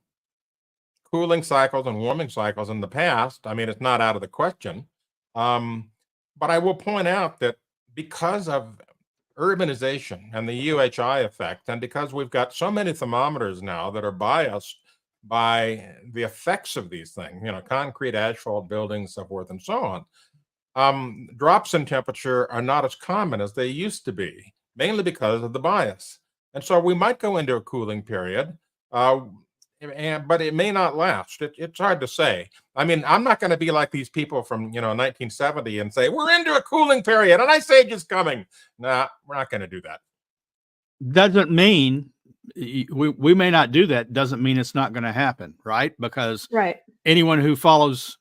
Speaker 4: cooling cycles and warming cycles in the past. I mean, it's not out of the question. But I will point out that because of urbanization and the UHI effect, and because we've got so many thermometers now that are biased by the effects of these things, concrete, asphalt buildings, so forth and so on, drops in temperature are not as common as they used to be, mainly because of the bias. And so we might go into a cooling period, but it may not last. It's hard to say. I mean, I'm not going to be like these people from 1970 and say we're into a cooling period and ice age is coming. Nah, we're not going to do that.
Speaker 5: doesn't mean we may not do that. Doesn't mean it's not going to happen, right? Because
Speaker 7: Right.
Speaker 5: anyone who follows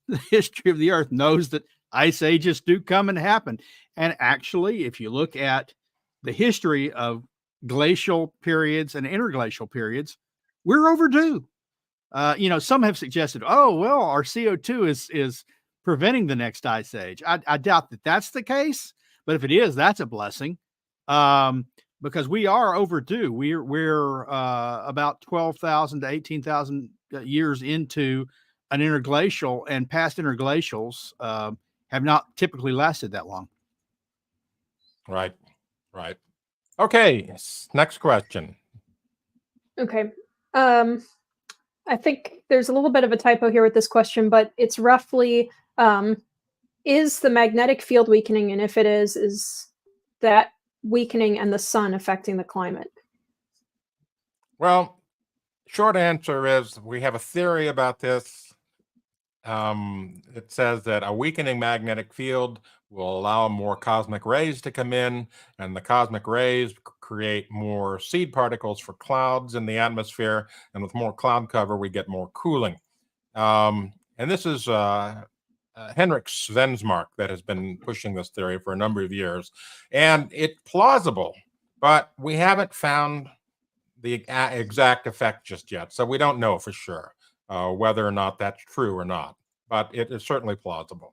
Speaker 5: the history of the earth knows that ice ages do come and happen. And actually, if you look at the history of glacial periods and interglacial periods, we're overdue. Some have suggested, oh, well, our CO2 is preventing the next ice age. I doubt that that's the case, but if it is, that's a blessing, because we are overdue. We're about 12,000 to 18,000 years into an interglacial, and past interglacials have not typically lasted that long.
Speaker 4: Right. Okay, next question.
Speaker 7: Okay. I think there's a little bit of a typo here with this question, but it's roughly, is the magnetic field weakening? And if it is that weakening and the sun affecting the climate?
Speaker 4: Well, short answer is we have a theory about this. It says that a weakening magnetic field will allow more cosmic rays to come in, and the cosmic rays create more seed particles for clouds in the atmosphere, and with more cloud cover, we get more cooling. And this is Henrik Svensmark that has been pushing this theory for a number of years, and it's plausible, but we haven't found the exact effect just yet, so we don't know for sure whether or not that's true or not, but it is certainly plausible.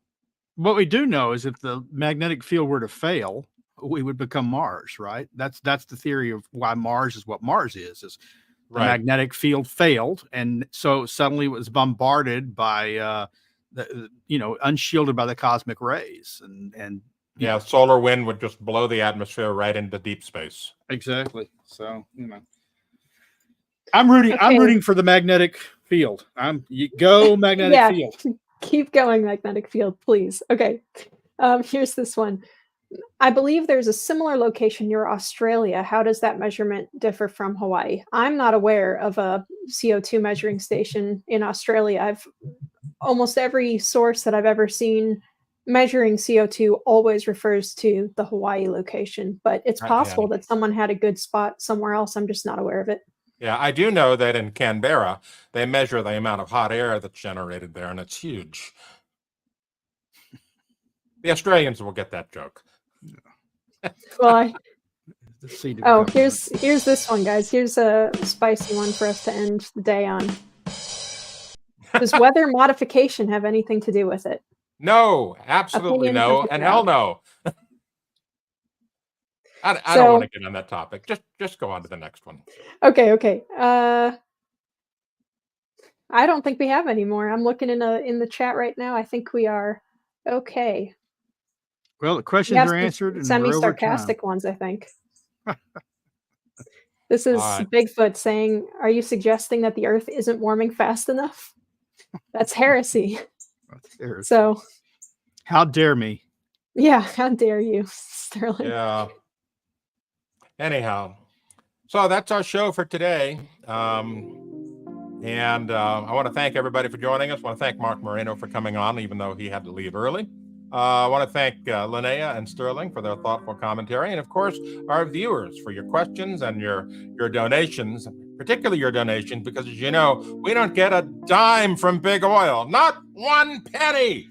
Speaker 5: What we do know is if the magnetic field were to fail, we would become Mars, right? That's the theory of why Mars is what Mars is the
Speaker 4: Right.
Speaker 5: magnetic field failed, and so suddenly it was bombarded by unshielded by the cosmic rays, and
Speaker 4: Yeah, solar wind would just blow the atmosphere right into deep space.
Speaker 5: exactly. So I'm rooting for the magnetic field. You go magnetic
Speaker 7: Yeah.
Speaker 5: field.
Speaker 7: Keep going, magnetic field, please. Okay. Here's this one. I believe there's a similar location near Australia. How does that measurement differ from Hawaii? I'm not aware of a CO2 measuring station in Australia. Almost every source that I've ever seen measuring CO2 always refers to the Hawaii location, but it's possible that someone had a good spot somewhere else. I'm just not aware of it.
Speaker 4: Yeah, I do know that in Canberra, they measure the amount of hot air that's generated there, and it's huge. The Australians will get that joke.
Speaker 7: Well,
Speaker 5: Oh,
Speaker 7: here's this one, guys. Here's a spicy one for us to end the day on. Does weather modification have anything to do with it?
Speaker 4: No, absolutely
Speaker 7: Opinion
Speaker 4: no,
Speaker 7: of the
Speaker 4: and hell
Speaker 7: crowd.
Speaker 4: no. I don't want to get on that topic. Just go on to the next one.
Speaker 7: Okay. I don't think we have any more. I'm looking in the chat right now. I think we are okay.
Speaker 5: Well, the
Speaker 7: We
Speaker 5: questions
Speaker 7: have
Speaker 5: are
Speaker 7: some
Speaker 5: answered, and we're over time.
Speaker 7: semi-sarcastic ones, I think. This is
Speaker 4: All right.
Speaker 7: Bigfoot saying, "Are you suggesting that the Earth isn't warming fast enough?" That's heresy. So,
Speaker 5: How dare me?
Speaker 7: yeah, how dare you, Sterling?
Speaker 4: Yeah. Anyhow, so that's our show for today. And I want to thank everybody for joining us. I want to thank Mark Moreno for coming on, even though he had to leave early. I want to thank Linnea and Sterling for their thoughtful commentary. And of course, our viewers for your questions and your donations, particularly your donations, because as you know, we don't get a dime from big oil, not 1 penny,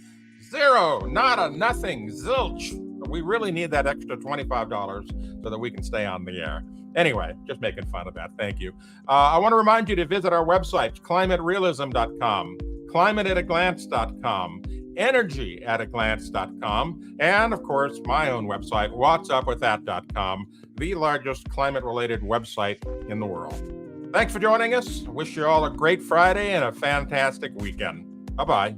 Speaker 4: zero, not a nothing, zilch. We really need that extra $25 so that we can stay on the air. Anyway, just making fun of that. Thank you. I want to remind you to visit our websites, climaterealism.com, climateataglance.com, energyattaglance.com, and of course, my own website, whatsupwiththat.com, the largest climate-related website in the world. Thanks for joining us. Wish you all a great Friday and a fantastic weekend. Bye-bye.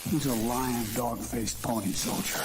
Speaker 1: He's a lion, dog-faced pony soldier.